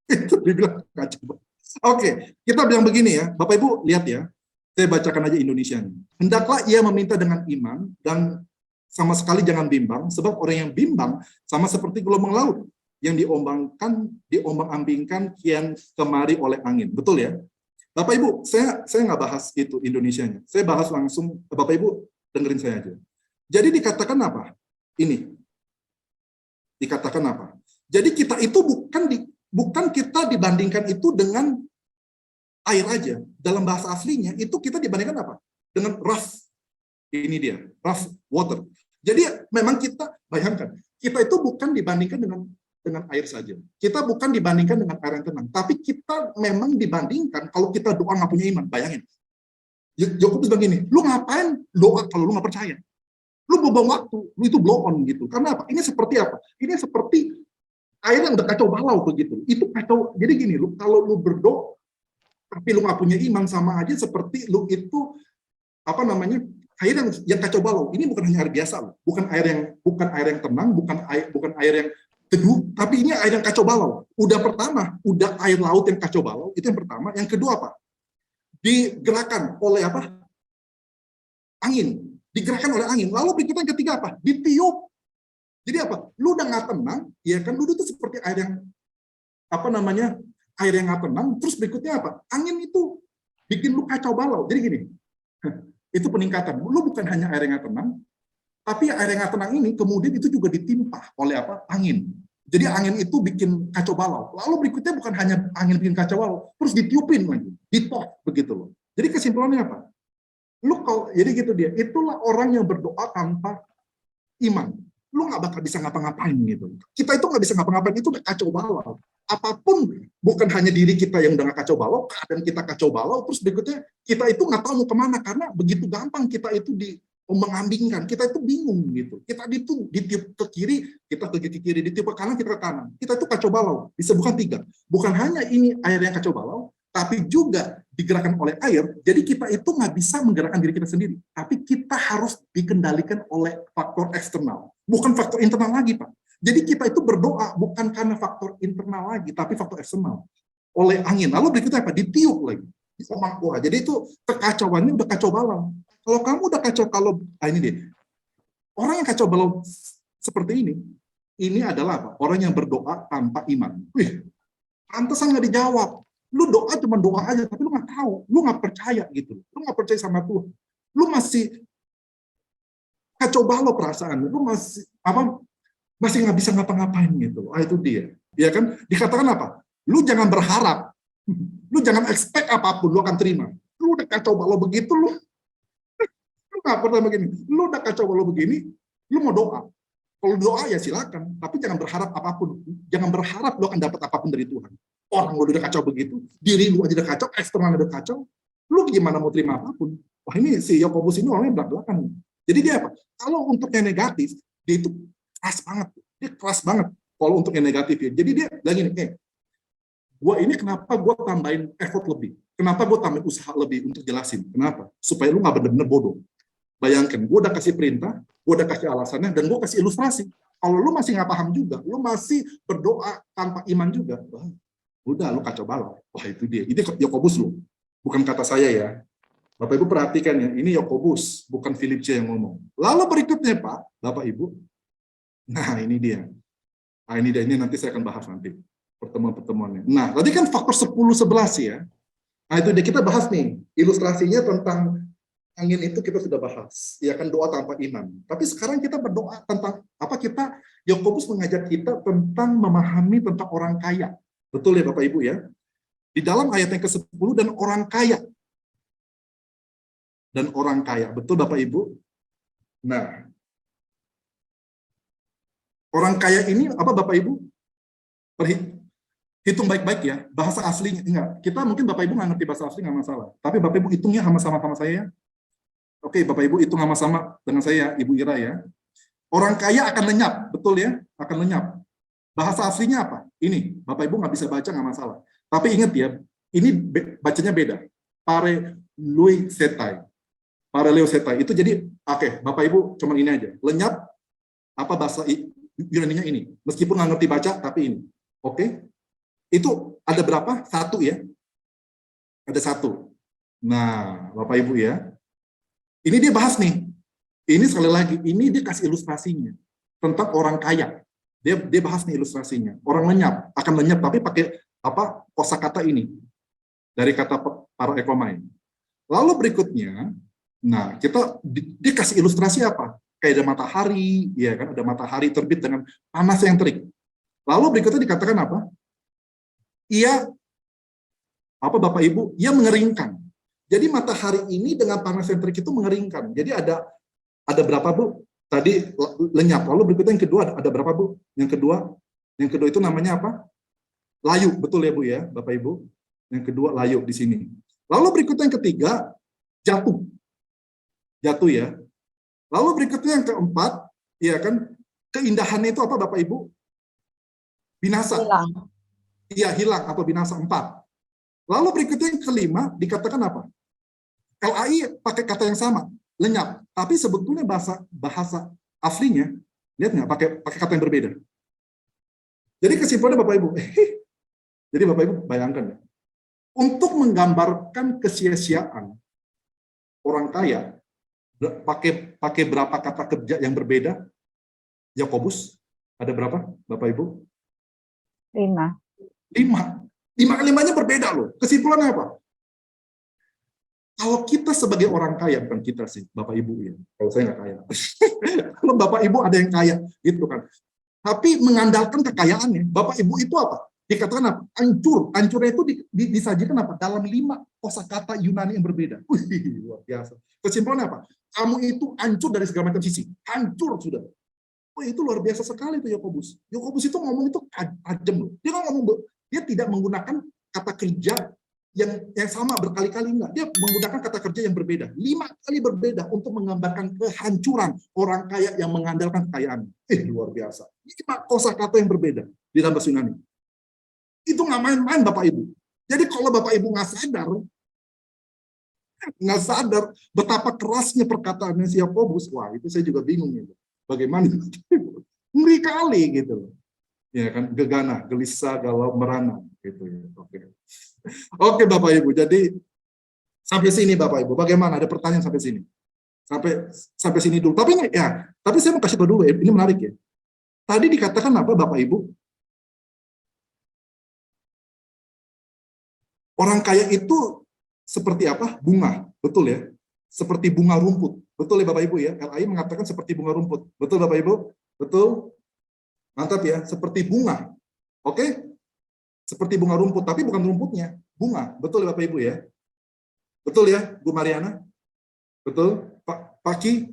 Itu dibilang kacau. Oke, kita bilang begini ya, Bapak Ibu lihat ya, saya bacakan aja Indonesianya. Hendaklah ia meminta dengan iman dan sama sekali jangan bimbang, sebab orang yang bimbang sama seperti gelombang laut yang diombang-ambingkan kian kemari oleh angin. Betul ya? Bapak Ibu, saya nggak bahas itu Indonesianya. Saya bahas langsung, Bapak Ibu dengerin saya aja. Jadi dikatakan apa? Ini. Dikatakan apa? Jadi kita itu bukan kita dibandingkan itu dengan air aja. Dalam bahasa aslinya itu kita dibandingkan apa? Dengan rough. Ini dia, rough water. Jadi memang kita bayangkan, kita itu bukan dibandingkan dengan air saja. Kita bukan dibandingkan dengan air yang tenang, tapi kita memang dibandingkan kalau kita doa nggak punya iman. Bayangin, Yakobus bilang gini, lu ngapain doa kalau lu nggak percaya? Lu buang waktu, lu itu blow on gitu. Karena apa? Ini seperti apa? Ini seperti air yang udah kacau balau begitu. Itu kacau. Jadi gini, kalau lu berdoa tapi lu nggak punya iman, sama aja seperti lu itu air yang kacau balau. Ini bukan hanya air biasa loh. Bukan air yang tenang, bukan air yang teduh, tapi ini air yang kacau balau. Udah air laut yang kacau balau, itu yang pertama. Yang kedua apa? Digerakkan oleh apa? Angin. Digerakkan oleh angin. Lalu berikutnya yang ketiga apa? Ditiup. Jadi apa? Lu udah nggak tenang, ya kan? Lu itu seperti air yang air yang nggak tenang. Terus berikutnya apa? Angin itu bikin lu kacau balau. Jadi gini, itu peningkatan. Lu bukan hanya air yang nggak tenang, tapi air yang nggak tenang ini kemudian itu juga ditimpa oleh apa? Angin. Jadi angin itu bikin kacau balau. Lalu berikutnya bukan hanya angin bikin kacau balau, terus ditiupin lagi, ditok begitu loh. Jadi kesimpulannya apa? Jadi gitu dia. Itulah orang yang berdoa tanpa iman. Lu nggak bakal bisa ngapa-ngapain gitu. Kita itu nggak bisa ngapa-ngapain, itu udah kacau balau. Apapun, bukan hanya diri kita yang udah nggak kacau balau, keadaan kita kacau balau, terus berikutnya kita itu nggak tahu mau kemana karena begitu gampang kita itu mengambingkan, kita itu bingung gitu. Kita itu ditiup ke kiri, kita ke kiri, ditiup ke kanan, kita ke kanan. Kita itu kacau balau. Disebutkan 3. Bukan hanya ini air yang kacau balau, tapi juga digerakkan oleh air. Jadi kita itu nggak bisa menggerakkan diri kita sendiri. Tapi kita harus dikendalikan oleh faktor eksternal. Bukan faktor internal lagi, Pak. Jadi kita itu berdoa bukan karena faktor internal lagi, tapi faktor eksternal. Oleh angin. Lalu berikutnya apa? Ditiup lagi. Wah, jadi itu kekacauannya udah kacau balau. Kalau kamu udah kacau kalau ini deh. Orang yang kacau balau seperti ini adalah apa? Orang yang berdoa tanpa iman. Wih, pantesan nggak dijawab. Lu doa cuma doa aja, tapi lu nggak tahu, lu nggak percaya gitu. Lu nggak percaya sama Tuhan. Lu masih kacau balau perasaan. Lu masih nggak bisa ngapa-ngapain gitu. Itu dia. Ya kan? Dikatakan apa? Lu jangan berharap. Lu jangan expect apapun, lu akan terima. Lu udah kacau balau begitu, lu nggak pernah begini. Lu udah kacau balau begini, lu mau doa. Kalau doa ya silakan, tapi jangan berharap apapun. Jangan berharap lu akan dapat apapun dari Tuhan. Orang lu udah kacau begitu, diri lu aja udah kacau, eksternal udah kacau, lu gimana mau terima apapun? Wah, ini si Yakobus ini orangnya belak-belakan. Jadi dia apa? Kalau untuk yang negatif, dia itu keras banget. Dia keras banget kalau untuk yang negatif ya. Jadi dia lagi nih, gue ini kenapa gue tambahin effort lebih? Kenapa gue tambahin usaha lebih untuk jelasin? Kenapa? Supaya lu nggak bener-bener bodoh. Bayangkan, gue udah kasih perintah, gue udah kasih alasannya, dan gue kasih ilustrasi. Kalau lu masih nggak paham juga, lu masih berdoa tanpa iman juga, wah, udah lu kacau balau. Wah, itu dia. Ini Yakobus lu, bukan kata saya ya. Bapak Ibu perhatikan ya, ini Yakobus, bukan Philip C yang ngomong. Lalu berikutnya Pak, Bapak Ibu, nah ini dia. Nah ini dia, ini nanti saya akan bahas nanti pertemuan-pertemuannya. Nah, tadi kan faktor 10-11 ya. Nah itu dia, kita bahas nih, ilustrasinya tentang angin itu kita sudah bahas, ya kan, doa tanpa iman. Tapi sekarang kita berdoa tentang apa? Yakobus mengajak kita tentang memahami tentang orang kaya. Betul ya Bapak Ibu ya? Di dalam ayat yang ke-10 dan orang kaya. Dan orang kaya, betul Bapak Ibu? Nah, orang kaya ini apa Bapak Ibu? Hitung baik-baik ya, bahasa aslinya. Enggak, kita mungkin Bapak Ibu nggak ngerti bahasa asli, nggak masalah. Tapi Bapak Ibu hitungnya sama-sama saya ya. Oke, Bapak Ibu hitung sama-sama dengan saya, Ibu Ira ya. Orang kaya akan lenyap, betul ya? Akan lenyap. Bahasa aslinya apa? Ini, Bapak Ibu nggak bisa baca, nggak masalah. Tapi ingat ya, ini bacanya beda. Pareleusetai. Pareleusetai. Itu jadi, oke, Bapak Ibu cuma ini aja. Lenyap, apa bahasa Yunaninya ini. Meskipun nggak ngerti baca, tapi ini. Oke? Itu ada berapa? Satu ya? Ada satu. Nah, Bapak Ibu ya. Ini dia bahas nih. Ini sekali lagi, ini dia kasih ilustrasinya tentang orang kaya. Dia bahas nih ilustrasinya. Orang lenyap, akan lenyap, tapi pakai apa? Kosakata ini dari kata para ekomai. Lalu berikutnya, nah dia kasih ilustrasi apa? Kayak ada matahari, ya kan? Ada matahari terbit dengan panas yang terik. Lalu berikutnya dikatakan apa? Ia apa Bapak Ibu? Ia mengeringkan. Jadi matahari ini dengan panas yang terik itu mengeringkan. Jadi ada berapa Bu? Tadi lenyap. Lalu berikutnya yang kedua ada berapa Bu? Yang kedua itu namanya apa? Layu, betul ya Bu ya, Bapak Ibu? Yang kedua layu di sini. Lalu berikutnya yang ketiga jatuh. Jatuh ya. Lalu berikutnya yang keempat, ya kan, keindahannya itu apa Bapak Ibu? Binasa. Hilang. Iya, hilang atau binasa 4. Lalu berikutnya yang kelima dikatakan apa? LAI pakai kata yang sama, lenyap. Tapi sebetulnya bahasa aslinya, lihat nggak, pakai kata yang berbeda. Jadi kesimpulannya Bapak Ibu, jadi Bapak Ibu bayangkan ya, untuk menggambarkan kesia-siaan orang kaya, pakai berapa kata kerja yang berbeda? Yakobus ada berapa Bapak Ibu? 5. 5 kalimatnya berbeda loh. Kesimpulannya apa? Kalau kita sebagai orang kaya, bukan kita sih, Bapak Ibu ya. Kalau saya nggak kaya. Kalau Bapak Ibu ada yang kaya, gitu kan. Tapi mengandalkan kekayaannya. Bapak Ibu itu apa? Dikatakan apa? Hancur. Hancurnya itu disajikan apa? Dalam 5 kosakata Yunani yang berbeda. Wih, luar biasa. Kesimpulannya apa? Kamu itu hancur dari segala macam sisi. Hancur sudah. Oh, itu luar biasa sekali itu Yakobus. Yakobus itu ngomong itu tajam loh. Dia tidak menggunakan kata kerja yang sama berkali-kali, enggak. Dia menggunakan kata kerja yang berbeda. 5 kali berbeda untuk menggambarkan kehancuran orang kaya yang mengandalkan kekayaan. Luar biasa. 5 kosakata yang berbeda di dalam bahasa Yunani. Itu nggak main-main Bapak Ibu. Jadi kalau Bapak Ibu nggak sadar betapa kerasnya perkataannya si Yakobus, wah itu saya juga bingung ya. Bagaimana? Ngeri kali gitu. Ya kan, gegana, gelisah, galau, merana gitu ya. Oke, Bapak Ibu. Jadi Sampai sini Bapak Ibu, bagaimana? Ada pertanyaan sampai sini? Sampai sini dulu. Tapi saya mau kasih tahu dulu, ini menarik ya. Tadi dikatakan apa Bapak Ibu? Orang kaya itu seperti apa? Bunga, betul ya? Seperti bunga rumput. Betul ya Bapak Ibu ya? LAI mengatakan seperti bunga rumput. Betul Bapak Ibu? Betul? Mantap ya, seperti bunga. Oke? Seperti bunga rumput, tapi bukan rumputnya, bunga. Betul ya Bapak Ibu ya? Betul ya, Bu Mariana? Betul? Pak Ki?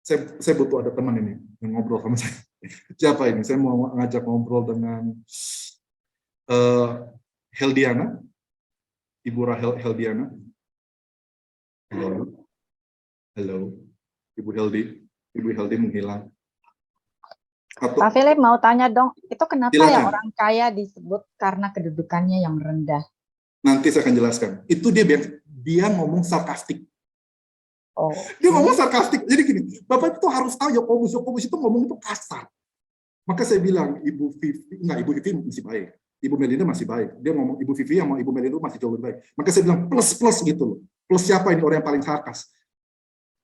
Saya butuh ada teman ini yang ngobrol sama saya. Siapa ini? Saya mau ngajak ngobrol dengan Heldiana. Ibu Rahel Heldiana. Halo. Halo. Ibu Heldi menghilang. Pak Philip mau tanya dong, itu kenapa Silakan. ya orang kaya disebut karena kedudukannya yang rendah? Nanti saya akan jelaskan. Itu dia ngomong sarkastik. Oh. Dia ngomong sarkastik. Jadi gini, Bapak itu harus tahu Yakobus itu ngomong itu kasar. Maka saya bilang Ibu Vivi masih baik. Ibu Melinda masih baik. Dia ngomong Ibu Vivi sama Ibu Melinda masih jauh lebih baik. Maka saya bilang plus gitu loh. Plus siapa ini orang yang paling sarkas?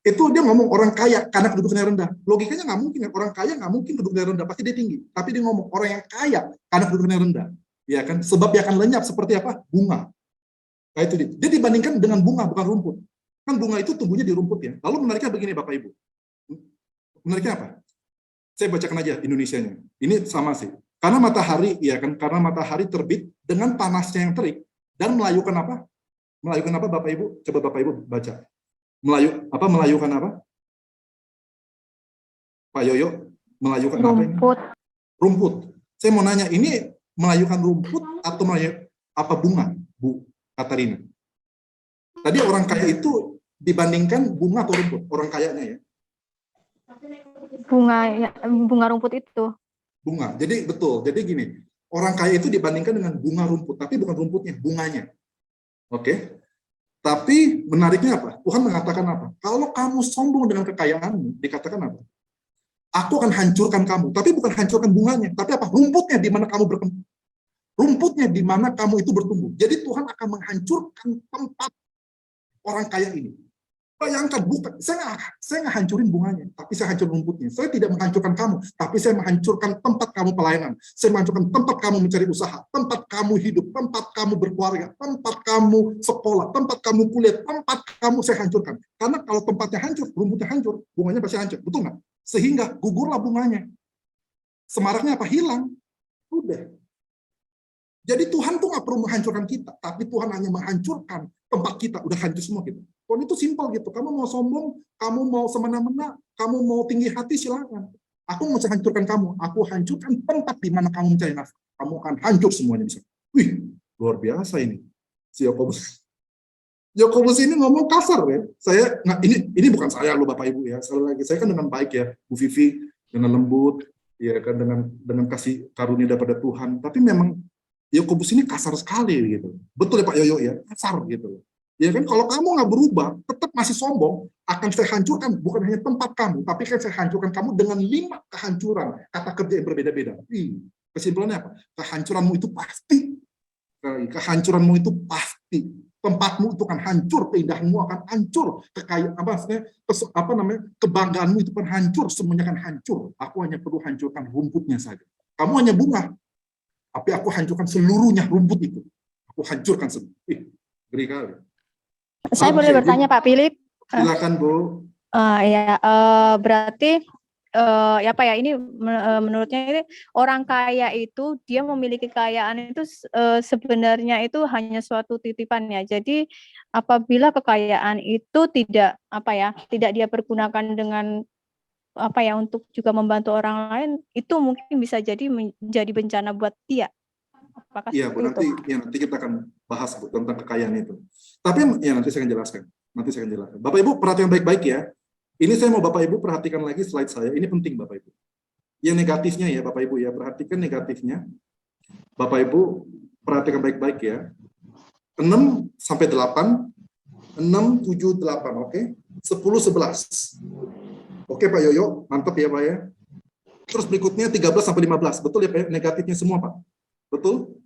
Itu dia ngomong orang kaya karena kedudukannya rendah. Logikanya nggak mungkin, orang kaya nggak mungkin kedudukannya rendah, pasti dia tinggi. Tapi dia ngomong orang yang kaya karena kedudukannya rendah. Ya kan? Sebab dia akan lenyap seperti apa? Bunga. Nah, itu dia dibandingkan dengan bunga, bukan rumput. Kan bunga itu tumbuhnya di rumput ya. Lalu menariknya begini Bapak Ibu. Menariknya apa? Saya bacakan aja Indonesianya. Ini sama sih. Karena matahari, ya kan? Karena matahari terbit dengan panasnya yang terik dan melayukan apa? Melayukan apa Bapak Ibu? Coba Bapak Ibu baca. Melayukan apa? Pak Yoyo, melayukan Rumput. apa ini? Rumput. Saya mau nanya, ini melayukan rumput atau apa bunga, Bu Katarina? Tadi orang kaya itu dibandingkan bunga atau rumput? Orang kayanya ya? Bunga rumput itu. Bunga. Jadi betul. Jadi gini, orang kaya itu dibandingkan dengan bunga rumput, tapi bukan rumputnya, bunganya. Oke? Tapi menariknya apa? Tuhan mengatakan apa? Kalau kamu sombong dengan kekayaanmu, dikatakan apa? Aku akan hancurkan kamu. Tapi bukan hancurkan bunganya, tapi apa? Rumputnya di mana kamu berkembang. Rumputnya di mana kamu itu bertumbuh. Jadi Tuhan akan menghancurkan tempat orang kaya ini. Bayangkan, bukan, saya nggak hancurin bunganya, tapi saya hancurin rumputnya. Saya tidak menghancurkan kamu, tapi saya menghancurkan tempat kamu pelayanan. Saya menghancurkan tempat kamu mencari usaha, tempat kamu hidup, tempat kamu berkeluarga, tempat kamu sekolah, tempat kamu kuliah, tempat kamu saya hancurkan. Karena kalau tempatnya hancur, rumputnya hancur, bunganya pasti hancur. Betul nggak? Sehingga gugurlah bunganya. Semaraknya apa? Hilang. Udah. Jadi Tuhan tuh nggak perlu menghancurkan kita, tapi Tuhan hanya menghancurkan tempat kita. Udah hancur semua gitu. Tuhan itu simpel gitu. Kamu mau sombong, kamu mau semena-mena, kamu mau tinggi hati, silakan. Aku mau hancurkan kamu. Aku hancurkan tempat di mana kamu mencari nafkah. Kamu akan hancur semuanya bisa. Wih, luar biasa ini. Si Yakobus. Yakobus ini ngomong kasar ya. Saya nggak, ini bukan saya loh Bapak Ibu ya. Sekali lagi saya kan dengan baik ya, Bu Vivi, dengan lembut, ya kan dengan kasih karunia daripada Tuhan. Tapi memang Yakobus ini kasar sekali gitu. Betul ya Pak Yoyo ya, kasar gitu. Ya kan, kalau kamu nggak berubah, tetap masih sombong, akan saya hancurkan bukan hanya tempat kamu, tapi akan saya hancurkan kamu dengan 5 kehancuran, kata kerja yang berbeda-beda. Kesimpulannya apa? Kehancuranmu itu pasti. Kehancuranmu itu pasti. Tempatmu itu akan hancur, keindahanmu akan hancur, kebanggaanmu itu akan hancur, semuanya akan hancur. Aku hanya perlu hancurkan rumputnya saja. Kamu hanya bunga, tapi aku hancurkan seluruhnya rumput itu. Aku hancurkan semua. Ngeri kali. Saya boleh bertanya Pak Philip? Silakan Bu. Berarti ini menurutnya ini orang kaya itu dia memiliki kekayaan itu sebenarnya itu hanya suatu titipan ya. Jadi apabila kekayaan itu tidak dia pergunakan dengan untuk juga membantu orang lain, itu mungkin bisa jadi menjadi bencana buat dia. Apakah Iya, Bu, nanti kita akan bahas Bu, tentang kekayaan itu. Tapi ya nanti saya akan jelaskan. Bapak Ibu perhatikan baik-baik ya. Ini saya mau Bapak Ibu perhatikan lagi slide saya. Ini penting Bapak Ibu. Yang negatifnya ya Bapak Ibu ya, perhatikan negatifnya. Bapak Ibu perhatikan baik-baik ya. 6 sampai 8, 6, 7, 8, oke? 10, 11. Oke Pak Yoyo, mantap ya Pak ya. Terus berikutnya 13 sampai 15. Betul ya Pak? Negatifnya semua Pak. Betul?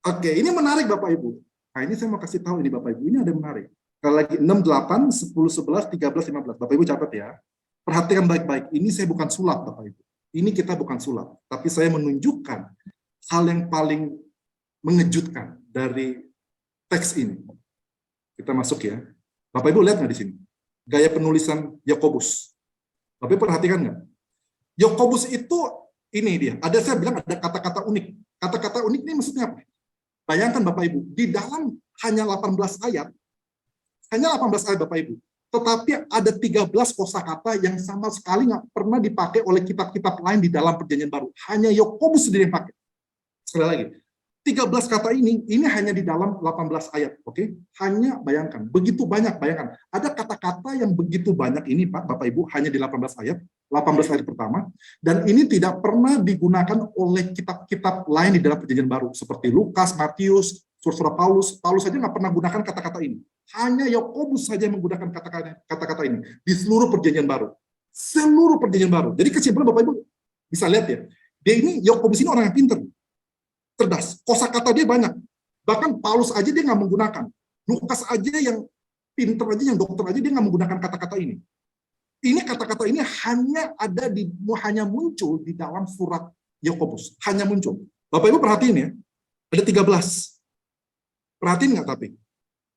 Oke, ini menarik Bapak Ibu. Nah, ini saya mau kasih tahu ini Bapak Ibu, ini ada yang menarik. Kalau lagi 6, 8, 10, 11, 13, 15. Bapak Ibu catat ya. Perhatikan baik-baik. Ini saya bukan sulap Bapak Ibu. Ini kita bukan sulap, tapi saya menunjukkan hal yang paling mengejutkan dari teks ini. Kita masuk ya. Bapak Ibu lihat nggak di sini? Gaya penulisan Yakobus. Bapak Ibu perhatikan nggak? Yakobus itu ini dia. Ada saya bilang ada kata-kata unik. Kata-kata unik ini maksudnya apa? Bayangkan Bapak Ibu, di dalam hanya 18 ayat Bapak Ibu, tetapi ada 13 kosakata yang sama sekali nggak pernah dipakai oleh kitab-kitab lain di dalam Perjanjian Baru. Hanya Yakobus sendiri yang pakai. Sekali lagi, 13 kata ini hanya di dalam 18 ayat, oke? Hanya bayangkan, begitu banyak, bayangkan. Ada kata-kata yang begitu banyak ini, Pak, Bapak Ibu, hanya di 18 ayat pertama, dan ini tidak pernah digunakan oleh kitab-kitab lain di dalam Perjanjian Baru, seperti Lukas, Matius, surat-surat Paulus. Paulus saja nggak pernah gunakan kata-kata ini. Hanya Yakobus saja yang menggunakan kata-kata ini di seluruh Perjanjian Baru. Seluruh Perjanjian Baru. Jadi kesimpulan Bapak Ibu bisa lihat ya, dia ini, Yakobus ini orang yang pintar, cerdas, kosakata dia banyak. Bahkan Paulus aja dia nggak menggunakan. Lukas aja yang pinter aja, yang dokter aja dia nggak menggunakan kata-kata ini. Ini kata-kata ini hanya muncul di dalam surat Yakobus, hanya muncul. Bapak Ibu perhatiin ya, ada 13. Perhatiin nggak tapi?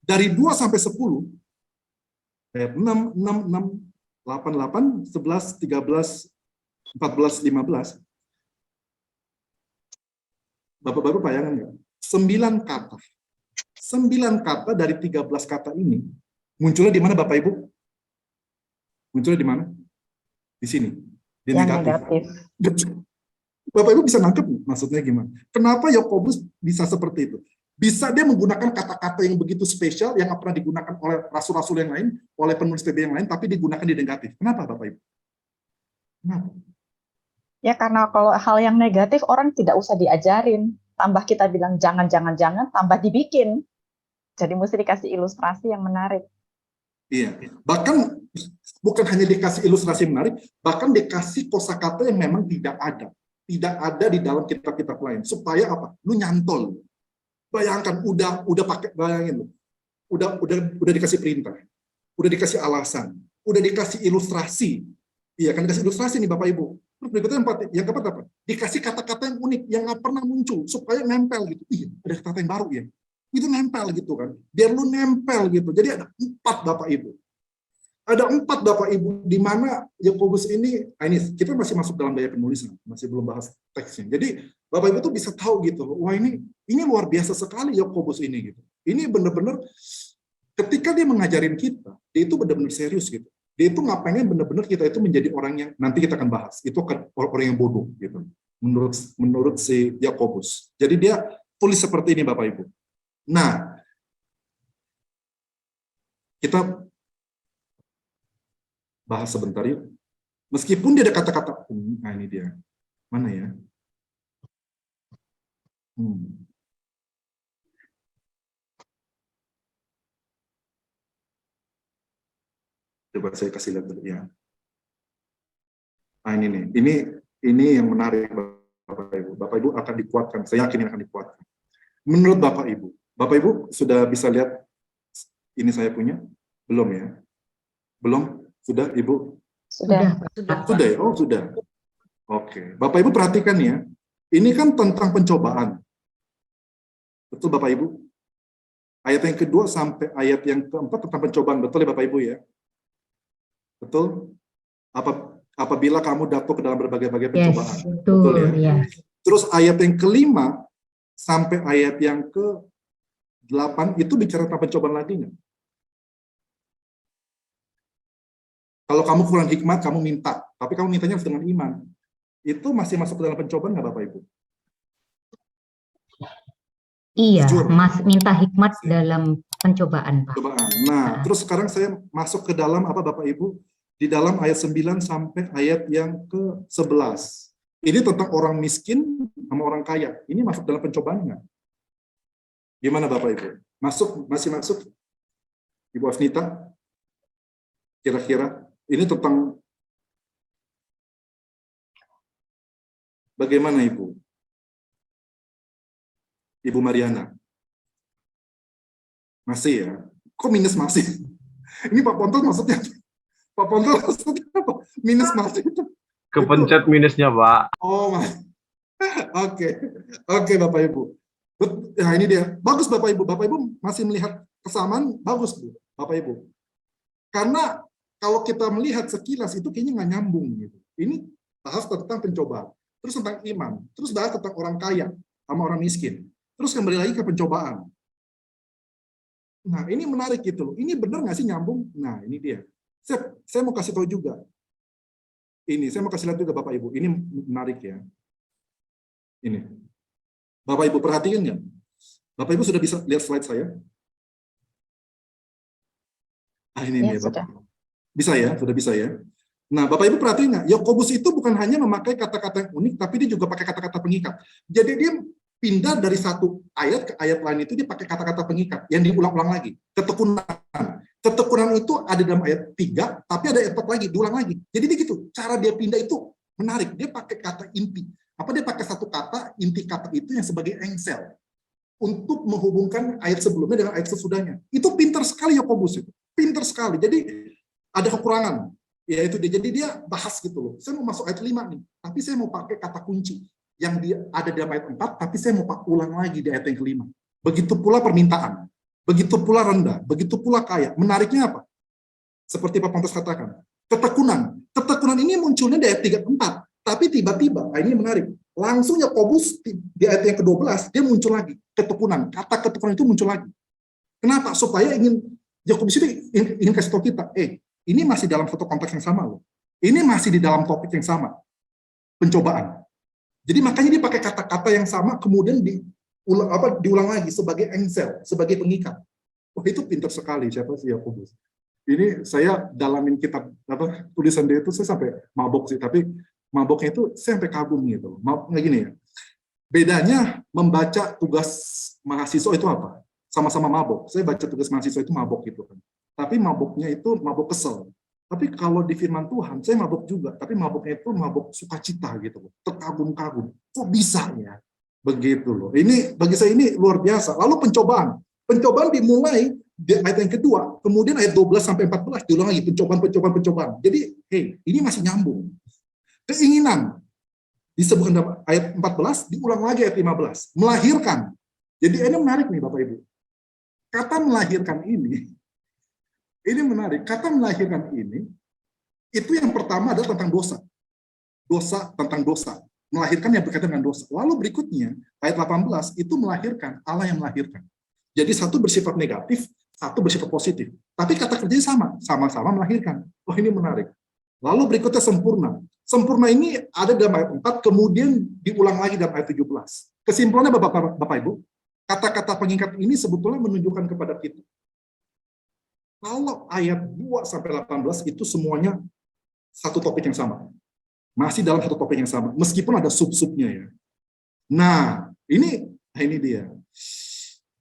Dari 2 sampai 10, ayat 6, 6, 6, 8, 8, 11, 13, 14, 15. Bapak-bapak bayangkan nggak? 9 kata. 9 kata dari 13 kata ini munculnya di mana Bapak Ibu? Munculnya di mana? Di sini. Di negatif. Bapak Ibu bisa nangkep maksudnya gimana? Kenapa Yakobus bisa seperti itu? Bisa dia menggunakan kata-kata yang begitu spesial yang nggak pernah digunakan oleh rasul-rasul yang lain, oleh penulis PB yang lain, tapi digunakan di negatif. Kenapa Bapak Ibu? Kenapa? Ya karena kalau hal yang negatif orang tidak usah diajarin. Tambah kita bilang jangan, tambah dibikin. Jadi mesti dikasih ilustrasi yang menarik. Iya, bahkan bukan hanya dikasih ilustrasi yang menarik, bahkan dikasih kosakata yang memang tidak ada di dalam kitab-kitab lain. Supaya apa? Lu nyantol. Bayangkan udah pakai, bayangin lu. Udah dikasih perintah, udah dikasih alasan, udah dikasih ilustrasi. Iya kan dikasih ilustrasi nih Bapak Ibu. Terus berikutnya yang keempat apa? Dikasih kata-kata yang unik yang nggak pernah muncul supaya nempel gitu. Iya, ada kata yang baru ya. Itu nempel gitu kan. Biar lu nempel gitu. Jadi ada 4 Bapak Ibu. Ada 4 Bapak Ibu di mana Yakobus ini kita masih masuk dalam gaya penulisan, masih belum bahas teksnya. Jadi Bapak Ibu tuh bisa tahu gitu. Wah, ini luar biasa sekali Yakobus ini gitu. Ini benar-benar ketika dia mengajarin kita, dia itu benar-benar serius gitu. Dia itu nggak pengen benar-benar kita itu menjadi orang yang nanti kita akan bahas. Itu orang yang bodoh gitu. Menurut si Yakobus. Jadi dia tulis seperti ini Bapak Ibu. Nah, kita bahas sebentar yuk. Meskipun dia ada kata-kata, nah ini dia. Mana ya? Coba saya kasih lihat dulu ya. Nah ini nih, ini yang menarik Bapak Ibu. Bapak Ibu akan dikuatkan, saya yakin akan dikuatkan. Menurut Bapak Ibu sudah bisa lihat ini saya punya? Belum ya? Belum? Sudah Ibu? Sudah ya? Oh sudah. Oke. Bapak Ibu perhatikan ya, ini kan tentang pencobaan. Betul Bapak Ibu? Ayat yang kedua sampai ayat yang keempat tentang pencobaan, betul ya Bapak Ibu ya? Betul? Apabila kamu jatuh ke dalam berbagai-bagai pencobaan. Yes, betul ya. Terus ayat yang kelima sampai ayat yang ke-8 itu bicara tentang pencobaan lagi nggak? Kalau kamu kurang hikmat, kamu minta. Tapi kamu mintanya harus dengan iman. Itu masih masuk ke dalam pencobaan nggak Bapak Ibu? Iya, Jujur. Mas minta hikmat dalam pencobaan, Pak. Nah, terus sekarang saya masuk ke dalam apa Bapak Ibu? Di dalam ayat 9 sampai ayat yang ke-11. Ini tentang orang miskin sama orang kaya. Ini masuk dalam pencobaan nggak? Gimana Bapak Ibu? Masih masuk? Ibu Afnita? Kira-kira ini tentang bagaimana Ibu? Ibu Mariana? Masih ya. Kok minus masih? Ini Pak Ponto maksudnya apa? Minus masih itu. Kepencet minusnya, Pak. Oh, oke. Oke, Bapak Ibu. Nah, ini dia. Bagus Bapak Ibu. Bapak Ibu masih melihat kesamaan, bagus Bu, Bapak Ibu. Karena kalau kita melihat sekilas itu kayaknya nggak nyambung gitu. Ini bahas tentang pencobaan, terus tentang iman, terus bahas tentang orang kaya sama orang miskin, terus kembali lagi ke pencobaan. Nah, ini menarik gitu loh. Ini benar nggak sih nyambung? Nah, ini dia. Saya mau kasih tahu juga. Ini, saya mau kasih lihat juga Bapak Ibu. Ini menarik ya. Ini. Bapak Ibu perhatikan nggak? Bapak Ibu sudah bisa lihat slide saya? Ini Ya, dia Bapak. sudah. Bisa ya? Sudah bisa ya? Nah, Bapak Ibu perhatikan nggak? Yakobus itu bukan hanya memakai kata-kata yang unik, tapi dia juga pakai kata-kata pengikat. Jadi dia pindah dari satu ayat ke ayat lain itu dia pakai kata-kata pengikat yang diulang-ulang lagi. Ketekunan. Ketekunan itu ada dalam ayat 3, tapi ada ayat 4 lagi, diulang lagi. Jadi dia gitu, cara dia pindah itu menarik. Dia pakai kata inti. Apa dia pakai satu kata, inti kata itu yang sebagai engsel untuk menghubungkan ayat sebelumnya dengan ayat sesudahnya. Itu pintar sekali Yakobus itu. Pintar sekali. Jadi ada kekurangan. Ya itu dia. Jadi dia bahas gitu loh. Saya mau masuk ayat 5 nih, tapi saya mau pakai kata kunci yang dia ada dalam ayat 4, tapi saya mau ulang lagi di ayat yang kelima. Begitu pula permintaan, begitu pula rendah, begitu pula kaya. Menariknya apa? Seperti Pak Pontos katakan, ketekunan. Ketekunan ini munculnya di ayat 3 ke 4, tapi tiba-tiba, ini menarik, langsung Yakobus di ayat yang ke-12, dia muncul lagi, ketekunan. Kata ketekunan itu muncul lagi. Kenapa? Supaya Yakobus itu ingin kasih tahu kita, ini masih dalam satu konteks yang sama loh. Ini masih di dalam topik yang sama, pencobaan. Jadi makanya dia pakai kata-kata yang sama, kemudian diulang lagi sebagai engsel, sebagai pengikat. Oh, itu pintar sekali siapa sih Yakobus. Ini saya dalamin kitab tulisan dia itu saya sampai mabok sih, tapi maboknya itu saya sampai kagum gitu. Nggak gini ya. Bedanya membaca tugas mahasiswa itu apa? Sama-sama mabok. Saya baca tugas mahasiswa itu mabok gitu kan. Tapi maboknya itu mabok kesel. Tapi kalau di firman Tuhan, saya mabok juga. Tapi maboknya itu mabok sukacita gitu. Terkagum-kagum. Kok bisa ya? Begitu loh. Ini bagi saya ini luar biasa. Lalu pencobaan. Pencobaan dimulai di ayat yang kedua. Kemudian ayat 12 sampai 14 diulang lagi. Pencobaan. Jadi, ini masih nyambung. Keinginan. Disebutkan dalam ayat 14, diulang lagi ayat 15. Melahirkan. Jadi ini menarik nih Bapak Ibu. Kata melahirkan ini menarik. Kata melahirkan ini, itu yang pertama adalah tentang dosa. Tentang dosa. Melahirkan yang berkaitan dengan dosa. Lalu berikutnya, ayat 18, itu melahirkan, Allah yang melahirkan. Jadi satu bersifat negatif, satu bersifat positif. Tapi kata kerjanya sama-sama melahirkan. Oh, ini menarik. Lalu berikutnya sempurna. Sempurna ini ada dalam ayat 4, kemudian diulang lagi dalam ayat 17. Kesimpulannya Bapak Ibu, kata-kata pengikat ini sebetulnya menunjukkan kepada kita. Kalau ayat 2 sampai 18 itu semuanya satu topik yang sama. Masih dalam satu topik yang sama, meskipun ada sub-subnya ya. Nah, ini dia.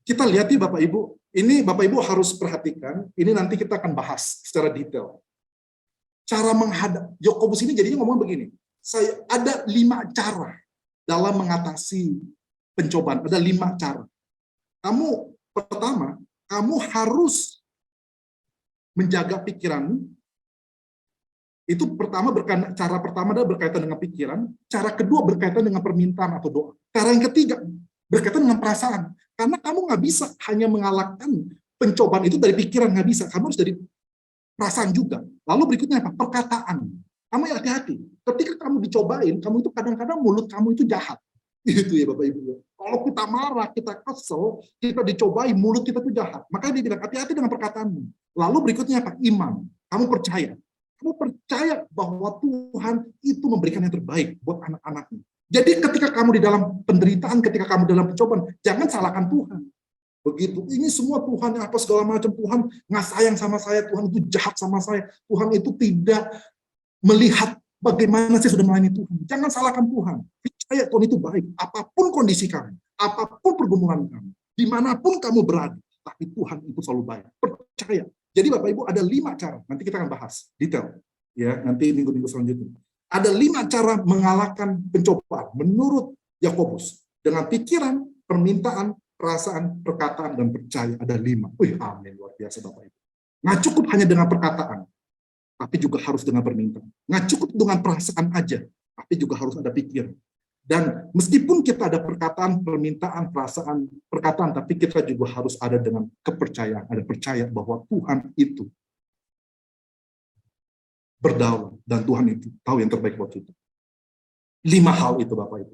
Kita lihat ya Bapak Ibu, ini Bapak Ibu harus perhatikan, ini nanti kita akan bahas secara detail. Cara menghadap, Yakobus ini jadinya ngomong begini, saya ada 5 cara dalam mengatasi pencobaan, ada 5 cara. Pertama, kamu harus menjaga pikiranmu. Itu cara pertama adalah berkaitan dengan pikiran, cara kedua berkaitan dengan permintaan atau doa. Cara yang ketiga berkaitan dengan perasaan. Karena kamu nggak bisa hanya mengalahkan pencobaan itu dari pikiran, nggak bisa. Kamu harus dari perasaan juga. Lalu berikutnya apa? Perkataan. Kamu hati-hati. Ketika kamu dicobain, kamu itu kadang-kadang mulut kamu itu jahat. Gitu ya Bapak Ibu. Kalau kita marah, kita kesel, kita dicobai, mulut kita itu jahat. Makanya dia bilang, hati-hati dengan perkataanmu. Lalu berikutnya apa? Iman. Kamu percaya. Kamu percaya bahwa Tuhan itu memberikan yang terbaik buat anak-anaknya. Jadi ketika kamu di dalam penderitaan, ketika kamu dalam pencobaan, jangan salahkan Tuhan. Begitu. Ini semua Tuhan yang apa segala macam. Tuhan nggak sayang sama saya. Tuhan itu jahat sama saya. Tuhan itu tidak melihat bagaimana saya sudah melayani Tuhan. Jangan salahkan Tuhan. Percaya Tuhan itu baik. Apapun kondisi kamu, apapun pergumulan kamu, dimanapun kamu berada, tapi Tuhan itu selalu baik. Percaya. Jadi Bapak Ibu ada 5 cara. Nanti kita akan bahas detail. Ya, nanti minggu-minggu selanjutnya. Ada 5 cara mengalahkan pencobaan menurut Yakobus dengan pikiran, permintaan, perasaan, perkataan, dan percaya. Ada 5. Wih, amin, luar biasa Bapak Ibu. Nggak cukup hanya dengan perkataan, tapi juga harus dengan permintaan. Nggak cukup dengan perasaan aja, tapi juga harus ada pikiran. Dan meskipun kita ada perkataan, permintaan, perasaan, perkataan, tapi kita juga harus ada dengan kepercayaan. Ada percaya bahwa Tuhan itu berdaulat dan Tuhan itu tahu yang terbaik buat kita. 5 hal itu Bapak Ibu.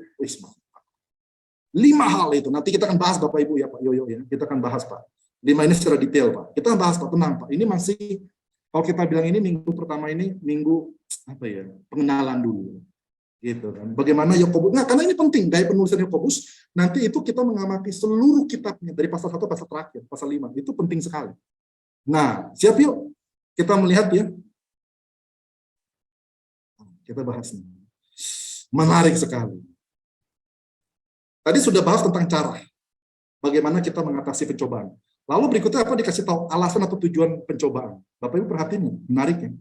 5 hal itu. Nanti kita akan bahas Bapak Ibu ya Pak Yoyo ya. Kita akan bahas Pak. 5 ini secara detail Pak. Kita akan bahas Pak, tenang Pak. Ini masih, kalau kita bilang ini minggu pertama ini minggu apa ya, pengenalan dulu. Gitu kan. Bagaimana Yakobus? Nah, karena ini penting gaya penulisan Yakobus. Nanti itu kita mengamati seluruh kitabnya dari pasal 1 pasal terakhir, pasal 5. Itu penting sekali. Nah, siap yuk. Kita melihat ya. Kita bahas nih. Menarik sekali. Tadi sudah bahas tentang cara. Bagaimana kita mengatasi pencobaan. Lalu berikutnya apa dikasih tahu alasan atau tujuan pencobaan. Bapak Ibu perhatiin, menariknya.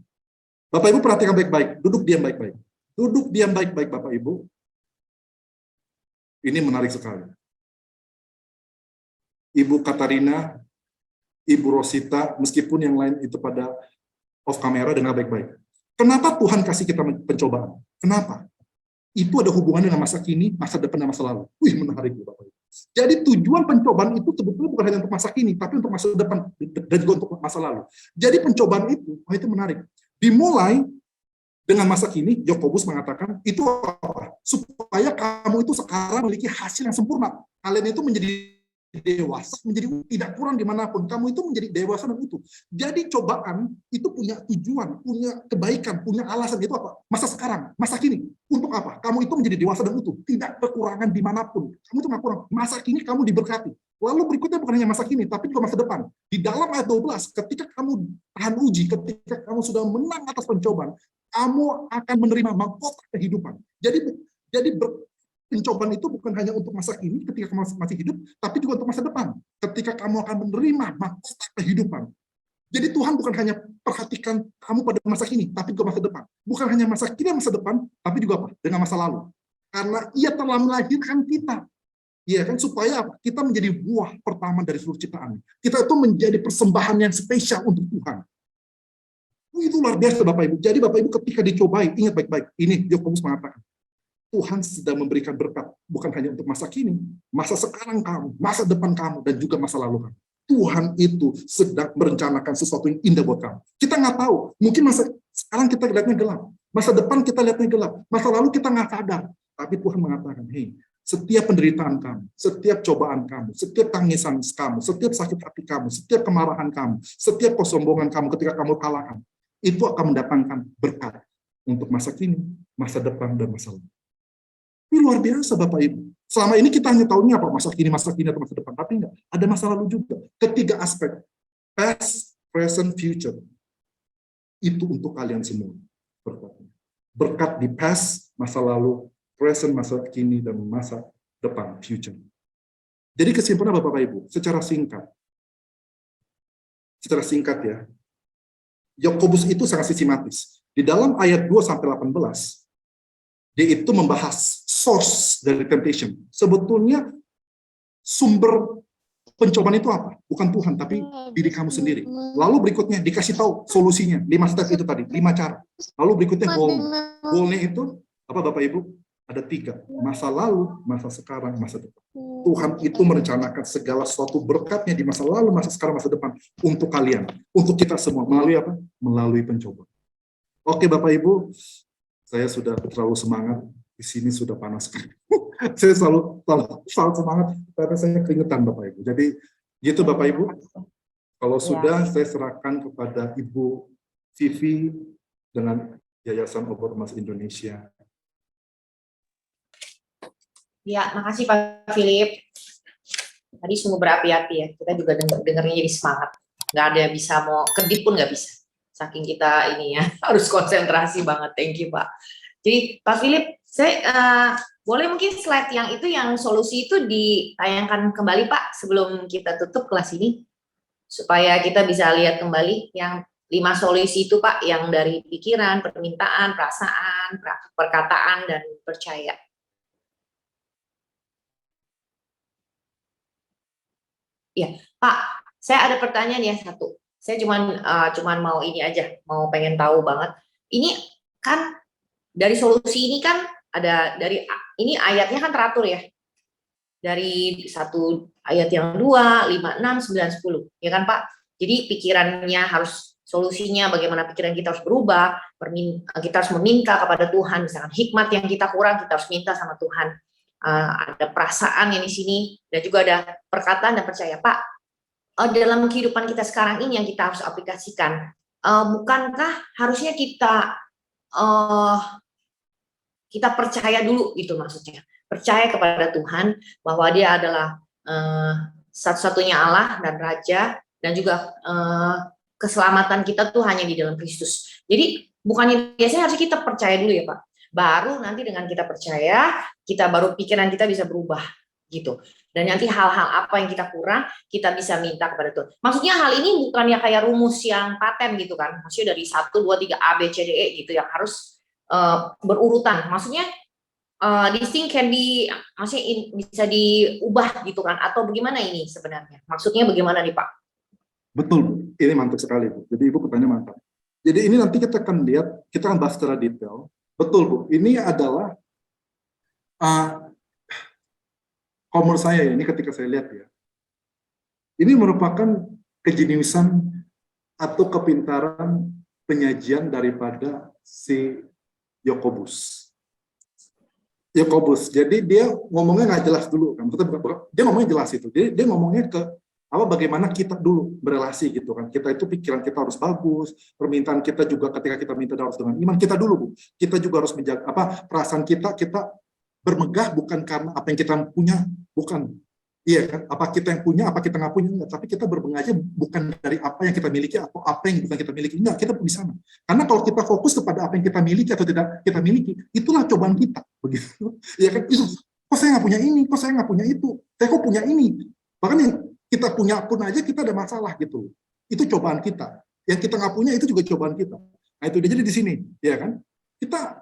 Bapak Ibu perhatikan baik-baik, duduk diam baik-baik. Duduk diam baik-baik Bapak Ibu. Ini menarik sekali. Ibu Katarina, Ibu Rosita, meskipun yang lain itu pada off kamera, dengar baik-baik. Kenapa Tuhan kasih kita pencobaan? Kenapa? Itu ada hubungannya dengan masa kini, masa depan, dan masa lalu. Wih, menarik Bapak Ibu. Jadi tujuan pencobaan itu sebetulnya bukan hanya untuk masa kini, tapi untuk masa depan dan juga untuk masa lalu. Jadi pencobaan itu menarik. Dimulai dengan masa kini, Yakobus mengatakan, itu apa? Supaya kamu itu sekarang memiliki hasil yang sempurna. Kalian itu menjadi dewasa, menjadi tidak kurang dimanapun. Kamu itu menjadi dewasa dan utuh. Jadi cobaan itu punya tujuan, punya kebaikan, punya alasan. Itu apa? Masa sekarang, masa kini. Untuk apa? Kamu itu menjadi dewasa dan utuh. Tidak kekurangan dimanapun. Kamu itu nggak kurang. Masa kini kamu diberkati. Lalu berikutnya bukan hanya masa kini, tapi juga masa depan. Di dalam ayat 12, ketika kamu tahan uji, ketika kamu sudah menang atas pencobaan, kamu akan menerima mahkota kehidupan. Jadi pencobaan itu bukan hanya untuk masa kini ketika kamu masih hidup, tapi juga untuk masa depan. Ketika kamu akan menerima mahkota kehidupan. Jadi Tuhan bukan hanya perhatikan kamu pada masa kini, tapi juga masa depan. Bukan hanya masa kini dan masa depan, tapi juga apa? Dengan masa lalu. Karena Ia telah melahirkan kita. Ya kan, supaya apa? Kita menjadi buah pertama dari seluruh ciptaan. Kita itu menjadi persembahan yang spesial untuk Tuhan. Itu luar biasa Bapak Ibu. Jadi Bapak Ibu ketika dicobai, ingat baik-baik. Ini Yakobus mengatakan, Tuhan sedang memberikan berkat, bukan hanya untuk masa kini, masa sekarang kamu, masa depan kamu, dan juga masa lalu kamu. Tuhan itu sedang merencanakan sesuatu yang indah buat kamu. Kita nggak tahu, mungkin masa sekarang kita lihatnya gelap, masa depan kita lihatnya gelap, masa lalu kita nggak sadar. Tapi Tuhan mengatakan, hei, setiap penderitaan kamu, setiap cobaan kamu, setiap tangisan kamu, setiap sakit hati kamu, setiap kemarahan kamu, setiap kesombongan kamu ketika kamu kalahkan, itu akan mendatangkan berkat untuk masa kini, masa depan, dan masa lalu. Ini luar biasa Bapak Ibu. Selama ini kita hanya tahunya apa masa kini atau masa depan, tapi enggak. Ada masa lalu juga. Ketiga aspek, past, present, future. Itu untuk kalian semua. Berkat di past, masa lalu, present, masa kini, dan masa depan, future. Jadi kesimpulan Bapak Ibu, secara singkat ya, Yakobus itu sangat sistematis. Di dalam ayat 2-18, dia itu membahas source dari temptation. Sebetulnya sumber pencobaan itu apa? Bukan Tuhan, tapi diri kamu sendiri. Lalu berikutnya dikasih tahu solusinya, 5 step itu tadi, 5 cara. Lalu berikutnya goalnya itu, apa Bapak Ibu? Ada 3, masa lalu, masa sekarang, masa depan. Tuhan itu merencanakan segala sesuatu berkatnya di masa lalu, masa sekarang, masa depan untuk kalian, untuk kita semua. Melalui apa? Melalui pencobaan. Oke Bapak Ibu, saya sudah terlalu semangat, di sini sudah panas. Saya selalu semangat, karena saya keringetan Bapak Ibu. Jadi gitu Bapak Ibu, kalau sudah saya serahkan kepada Ibu Vivi dengan Yayasan Obor Emas Indonesia. Ya, makasih Pak Philip. Tadi sungguh berapi-api ya, kita juga dengarnya jadi semangat. Nggak ada yang bisa mau kedip pun nggak bisa. Saking kita ini ya, harus konsentrasi banget. Thank you Pak. Jadi Pak Philip, saya boleh mungkin slide yang itu, yang solusi itu ditayangkan kembali Pak sebelum kita tutup kelas ini, supaya kita bisa lihat kembali yang 5 solusi itu Pak, yang dari pikiran, permintaan, perasaan, perkataan, dan percaya. Pak, saya ada pertanyaan ya satu. Saya cuman mau ini aja, mau pengen tahu banget. Ini kan dari solusi ini kan ada ini ayatnya kan teratur ya. Dari satu ayat yang 2, 5, 6, 9, 10. Ya kan Pak? Jadi pikirannya harus, solusinya bagaimana pikiran kita harus berubah, kita harus meminta kepada Tuhan, misalkan hikmat yang kita kurang, kita harus minta sama Tuhan. Ada perasaan yang di sini, dan juga ada perkataan dan percaya. Pak, dalam kehidupan kita sekarang ini yang kita harus aplikasikan, bukankah harusnya kita percaya dulu gitu maksudnya. Percaya kepada Tuhan bahwa Dia adalah satu-satunya Allah dan Raja, dan juga keselamatan kita tuh hanya di dalam Kristus. Jadi bukannya biasanya harus kita percaya dulu ya Pak. Baru nanti dengan kita percaya, kita baru pikiran kita bisa berubah gitu. Dan nanti hal-hal apa yang kita kurang, kita bisa minta kepada Tuhan. Maksudnya hal ini bukannya kayak rumus yang paten gitu kan. Maksudnya dari 1, 2, 3, A, B, C, D, E gitu yang harus berurutan. Maksudnya this thing can be, maksudnya bisa diubah gitu kan, atau bagaimana ini sebenarnya? Maksudnya bagaimana nih Pak? Betul, Bu. Ini mantap sekali, Bu. Jadi Ibu pertanyaan mantap. Jadi ini nanti kita akan lihat, kita akan bahas secara detail. Betul, Bu. Ini adalah kalau menurut saya ini ketika saya lihat ya, ini merupakan kejeniusan atau kepintaran penyajian daripada si Yakobus. Jadi dia ngomongnya nggak jelas dulu kan, dia ngomongnya jelas itu. Dia ngomongnya ke bagaimana kita dulu berelasi gitu kan. Kita itu pikiran kita harus bagus, permintaan kita juga ketika kita minta harus dengan iman kita dulu, Bu. Kita juga harus menjaga perasaan kita bermegah bukan karena apa yang kita punya, bukan. Iya kan? Apa kita yang punya, apa kita nggak punya, enggak. Tapi kita bermegah aja bukan dari apa yang kita miliki atau apa yang bukan kita miliki. Enggak, kita di sana. Karena kalau kita fokus kepada apa yang kita miliki atau tidak kita miliki, itulah cobaan kita. Begitu. Ya kan? Itu, kok saya nggak punya ini, kok saya nggak punya itu, saya kok punya ini. Bahkan yang kita punya pun aja kita ada masalah gitu. Itu cobaan kita. Yang kita nggak punya itu juga cobaan kita. Nah itu dia, jadi di sini, ya kan? Kita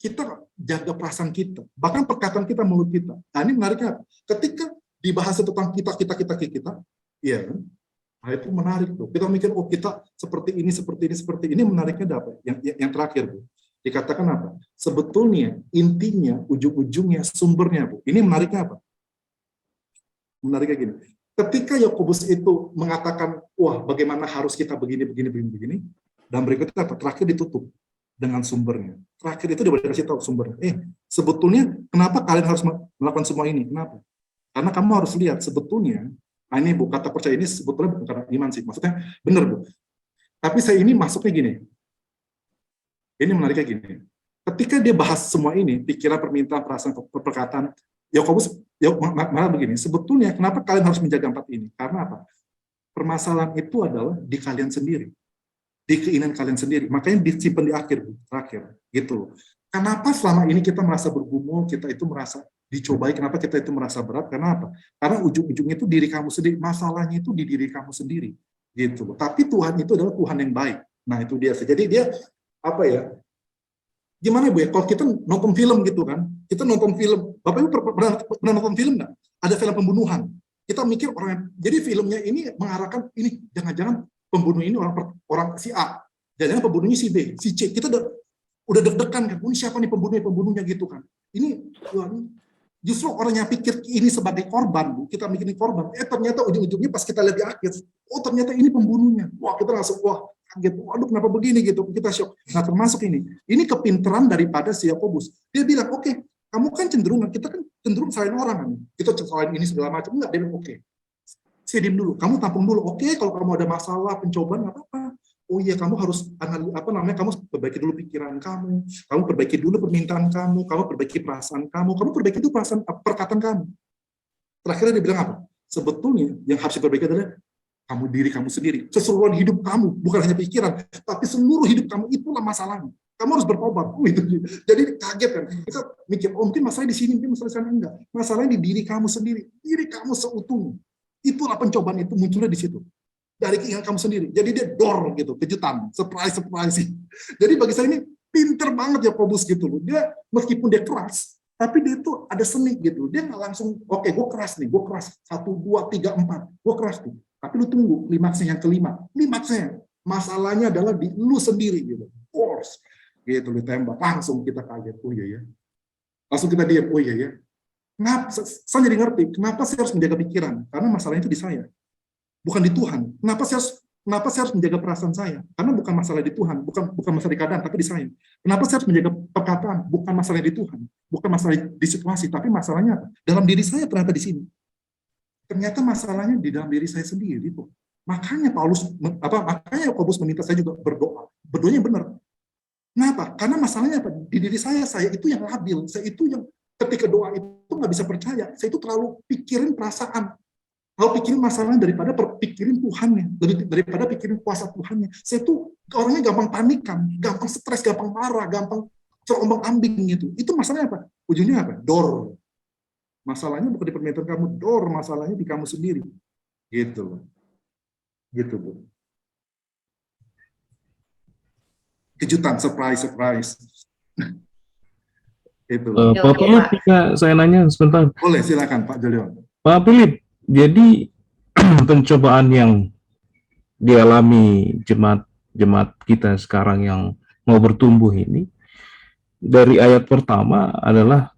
kita jaga perasaan kita, bahkan perkataan kita, mulut kita. Nah ini menariknya, ketika dibahas tentang kita, iya kan? Nah itu menarik tuh. Kita mikir, oh kita seperti ini menariknya apa? Yang terakhir, Bu. Dikatakan apa? Sebetulnya intinya, ujung-ujungnya, sumbernya, Bu. Ini menariknya apa? Menariknya gini. Ketika Yakobus itu mengatakan, wah bagaimana harus kita begini, dan berikutnya apa? Terakhir ditutup dengan sumbernya. Terakhir itu dia kasih tahu sumbernya. Sebetulnya kenapa kalian harus melakukan semua ini? Kenapa? Karena kamu harus lihat sebetulnya, ini Bu, kata percaya ini sebetulnya bukan karena iman sih. Maksudnya benar, Bu. Tapi saya ini masuknya gini. Ini menariknya gini. Ketika dia bahas semua ini, pikiran, permintaan, perasaan, perkataan, Yakobus malah begini. Sebetulnya kenapa kalian harus menjaga 4 ini? Karena apa? Permasalahan itu adalah di kalian sendiri. Di keinginan kalian sendiri, makanya disimpan di akhir, terakhir, gitu loh. Kenapa selama ini kita merasa bergumul, kita itu merasa dicobai, kenapa kita itu merasa berat? Karena apa? Karena ujung-ujungnya itu diri kamu sendiri, masalahnya itu di diri kamu sendiri, gitu loh. Tapi Tuhan itu adalah Tuhan yang baik. Nah itu dia. Jadi dia apa ya? Gimana Bu ya? Kalau kita nonton film gitu kan, kita nonton film. Bapak Ibu pernah nonton film nggak? Ada film pembunuhan. Kita mikir jadi filmnya ini mengarahkan ini jangan-jangan pembunuh ini orang si A, jangan pembunuhnya si B, si C. Kita udah deg-degan kan, ini siapa nih pembunuhnya gitu kan. Ini justru orang yang pikir ini sebagai korban, Bu. Kita mikir ini korban. Ternyata ujung-ujungnya pas kita lihat di akhir, oh ternyata ini pembunuhnya. Wah kita langsung kaget. Waduh kenapa begini gitu. Kita shock. Nah termasuk ini kepintaran daripada si Yakobus. Dia bilang oke, kamu kan kita kan cenderung salahin orang kan. Kita salahin ini segala macam. Enggak, dia bilang oke. Saya diam dulu, kamu tampung dulu. Oke, kalau kamu ada masalah, pencobaan, nggak apa-apa. Oh iya, kamu harus kamu perbaiki dulu pikiran kamu perbaiki dulu permintaan kamu perbaiki perasaan kamu perbaiki dulu perkataan kamu. Terakhirnya dia bilang apa? Sebetulnya yang harus diperbaiki adalah diri kamu sendiri. Keseluruhan hidup kamu, bukan hanya pikiran, tapi seluruh hidup kamu, itulah masalahnya. Kamu harus bertobat. Jadi kaget kan. Kita mikir, mungkin masalahnya di sini, mungkin masalahnya di sana. Enggak. Masalahnya di diri kamu sendiri. Diri kamu seutuhnya. Itulah pencobaan itu munculnya di situ. Dari keinginan kamu sendiri. Jadi dia dor gitu, kejutan, surprise. Jadi bagi saya ini pinter banget Yakobus gitu loh. Dia meskipun dia keras, Tapi dia tuh ada seni gitu. Dia nggak langsung, oke, gue keras nih, gue keras. 1, 2, 3, 4, gue keras nih. Tapi lu tunggu, klimaksnya yang kelima. Klimaksnya, masalahnya adalah di lu sendiri gitu. Force. Gitu, ditembak. Langsung kita kaget. Oh iya ya. Langsung kita diam. Oh iya ya. Kenapa? Saya jadi ngerti. Kenapa saya harus menjaga pikiran? Karena masalahnya itu di saya. Bukan di Tuhan. Kenapa saya harus menjaga perasaan saya? Karena bukan masalah di Tuhan, bukan masalah di keadaan, tapi di saya. Kenapa saya harus menjaga perkataan? Bukan masalah di Tuhan, bukan masalah di situasi, tapi masalahnya apa? Dalam diri saya ternyata di sini. Ternyata masalahnya di dalam diri saya sendiri tuh. Makanya makanya Yakobus meminta saya juga berdoa. Berdoanya benar. Kenapa? Karena masalahnya apa? Di diri saya itu yang labil, saya itu yang ketika doa itu nggak bisa percaya. Saya itu terlalu pikirin perasaan. Kalau pikirin masalahnya daripada pikirin Tuhannya, daripada pikirin kuasa Tuhannya. Saya tuh orangnya gampang panikan, gampang stres, gampang marah, gampang terombang-ambing gitu. Itu masalahnya apa? Ujungnya apa? Dor. Masalahnya bukan di permintaan kamu, dor, masalahnya di kamu sendiri. Gitu. Gitu, Bu. Kejutan, surprise. Itu. Pak Philip, bisa saya nanya sebentar? Boleh, silakan Pak Julian. Pak Philip, jadi pencobaan yang dialami jemaat kita sekarang yang mau bertumbuh ini, dari ayat pertama adalah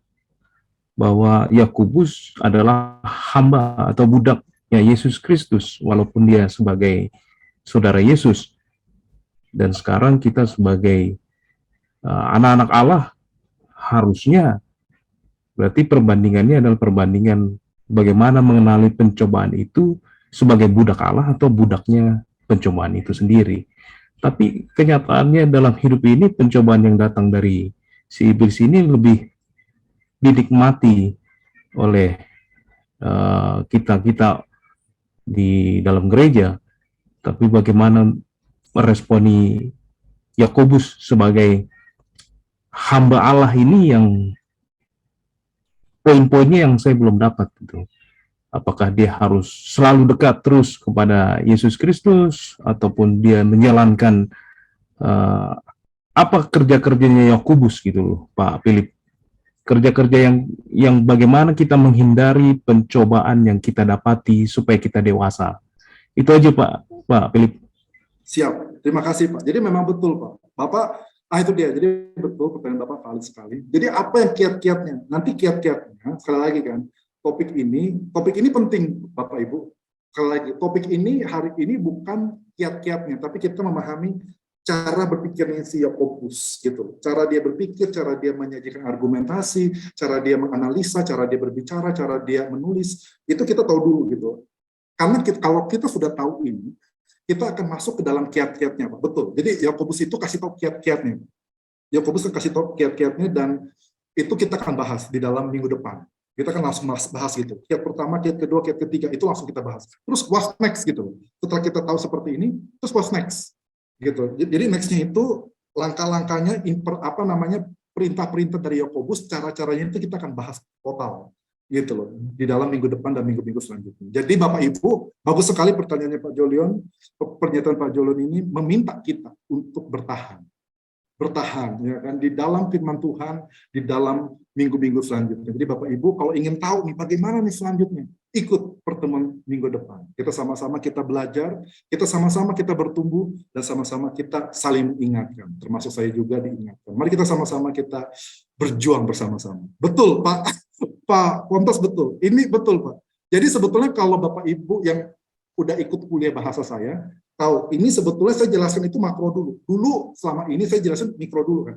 bahwa Yakobus adalah hamba atau budaknya Yesus Kristus, walaupun dia sebagai saudara Yesus. Dan sekarang kita sebagai anak-anak Allah, harusnya berarti perbandingannya adalah perbandingan bagaimana mengenali pencobaan itu sebagai budak Allah atau budaknya pencobaan itu sendiri. Tapi kenyataannya dalam hidup ini, pencobaan yang datang dari si iblis ini lebih dinikmati oleh kita di dalam gereja. Tapi bagaimana meresponi Yakobus sebagai hamba Allah ini, yang poin-poinnya yang saya belum dapat gitu. Apakah dia harus selalu dekat terus kepada Yesus Kristus, ataupun dia menjalankan apa kerja-kerjanya Yakobus gitu loh, Pak Philip. Kerja-kerja yang bagaimana kita menghindari pencobaan yang kita dapati supaya kita dewasa. Itu aja Pak Philip. Siap, terima kasih Pak. Jadi memang betul Pak. Bapak, itu dia. Jadi betul pertanyaan Bapak valid sekali. Jadi apa yang kiat-kiatnya? Nanti kiat-kiatnya, sekali lagi kan, topik ini penting Bapak Ibu. Sekali lagi, topik ini hari ini bukan kiat-kiatnya, tapi kita memahami cara berpikirnya si Yakobus gitu. Cara dia berpikir, cara dia menyajikan argumentasi, cara dia menganalisa, cara dia berbicara, cara dia menulis, itu kita tahu dulu gitu. Karena kalau kita sudah tahu ini, kita akan masuk ke dalam kiat-kiatnya, Pak. Betul. Jadi Yakobus itu kasih tahu kiat-kiatnya. Yakobus kasih tahu kiat-kiatnya, dan itu kita akan bahas di dalam minggu depan. Kita akan langsung bahas gitu. Kiat pertama, kiat kedua, kiat ketiga, itu langsung kita bahas. Terus what's next gitu. Setelah kita tahu seperti ini, terus what's next gitu. Jadi next-nya itu langkah-langkahnya, perintah-perintah dari Yakobus, cara-caranya itu kita akan bahas total. Gitu loh, di dalam minggu depan dan minggu-minggu selanjutnya. Jadi Bapak Ibu, bagus sekali pertanyaannya Pak Jolion. Pernyataan Pak Jolion ini meminta kita untuk bertahan ya kan, di dalam firman Tuhan, di dalam minggu-minggu selanjutnya. Jadi Bapak Ibu, kalau ingin tahu nih bagaimana nih selanjutnya, ikut pertemuan minggu depan. Kita sama-sama kita belajar, kita sama-sama kita bertumbuh, dan sama-sama kita saling mengingatkan. Termasuk saya juga diingatkan. Mari kita sama-sama kita berjuang bersama-sama. Betul Pak Pontos, betul. Ini betul Pak. Jadi sebetulnya kalau Bapak Ibu yang udah ikut kuliah bahasa saya, tahu ini sebetulnya saya jelaskan itu makro dulu. Dulu selama ini saya jelasin mikro dulu kan.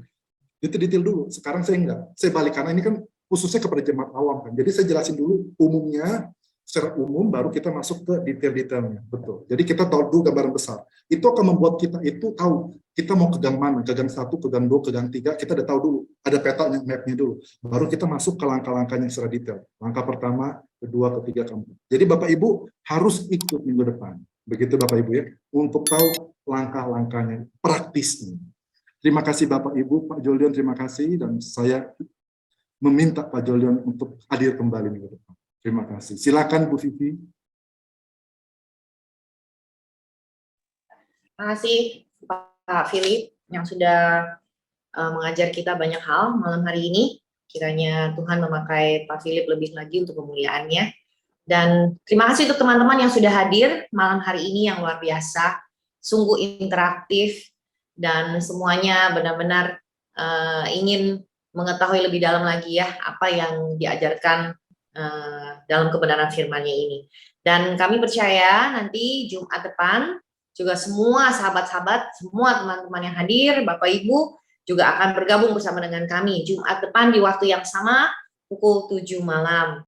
Detail-detail dulu. Sekarang saya enggak. Saya balik karena ini kan khususnya kepada jemaat awam kan. Jadi saya jelasin dulu umumnya, secara umum, baru kita masuk ke detail-detailnya. Betul. Jadi kita tahu dulu gambaran besar. Itu akan membuat kita itu tahu kita mau ke gang mana, ke gang 1, ke gang 2, ke gang 3, kita udah tahu dulu. Ada petanya, map-nya dulu. Baru kita masuk ke langkah-langkahnya secara detail. Langkah pertama, kedua, ketiga, keempat. Jadi Bapak Ibu harus ikut minggu depan. Begitu Bapak Ibu ya, untuk tahu langkah-langkahnya, praktisnya. Terima kasih Bapak Ibu, Pak Jolion terima kasih, dan saya meminta Pak Jolion untuk hadir kembali minggu depan. Terima kasih. Silakan Bu Vivi. Terima kasih Pak Philip yang sudah mengajar kita banyak hal malam hari ini. Kiranya Tuhan memakai Pak Philip lebih lagi untuk kemuliaannya. Dan terima kasih untuk teman-teman yang sudah hadir malam hari ini yang luar biasa, sungguh interaktif, dan semuanya benar-benar ingin mengetahui lebih dalam lagi ya apa yang diajarkan dalam kebenaran firman-Nya ini. Dan kami percaya nanti Jumat depan juga semua sahabat-sahabat, semua teman-teman yang hadir, Bapak Ibu juga akan bergabung bersama dengan kami Jumat depan di waktu yang sama pukul 7 malam.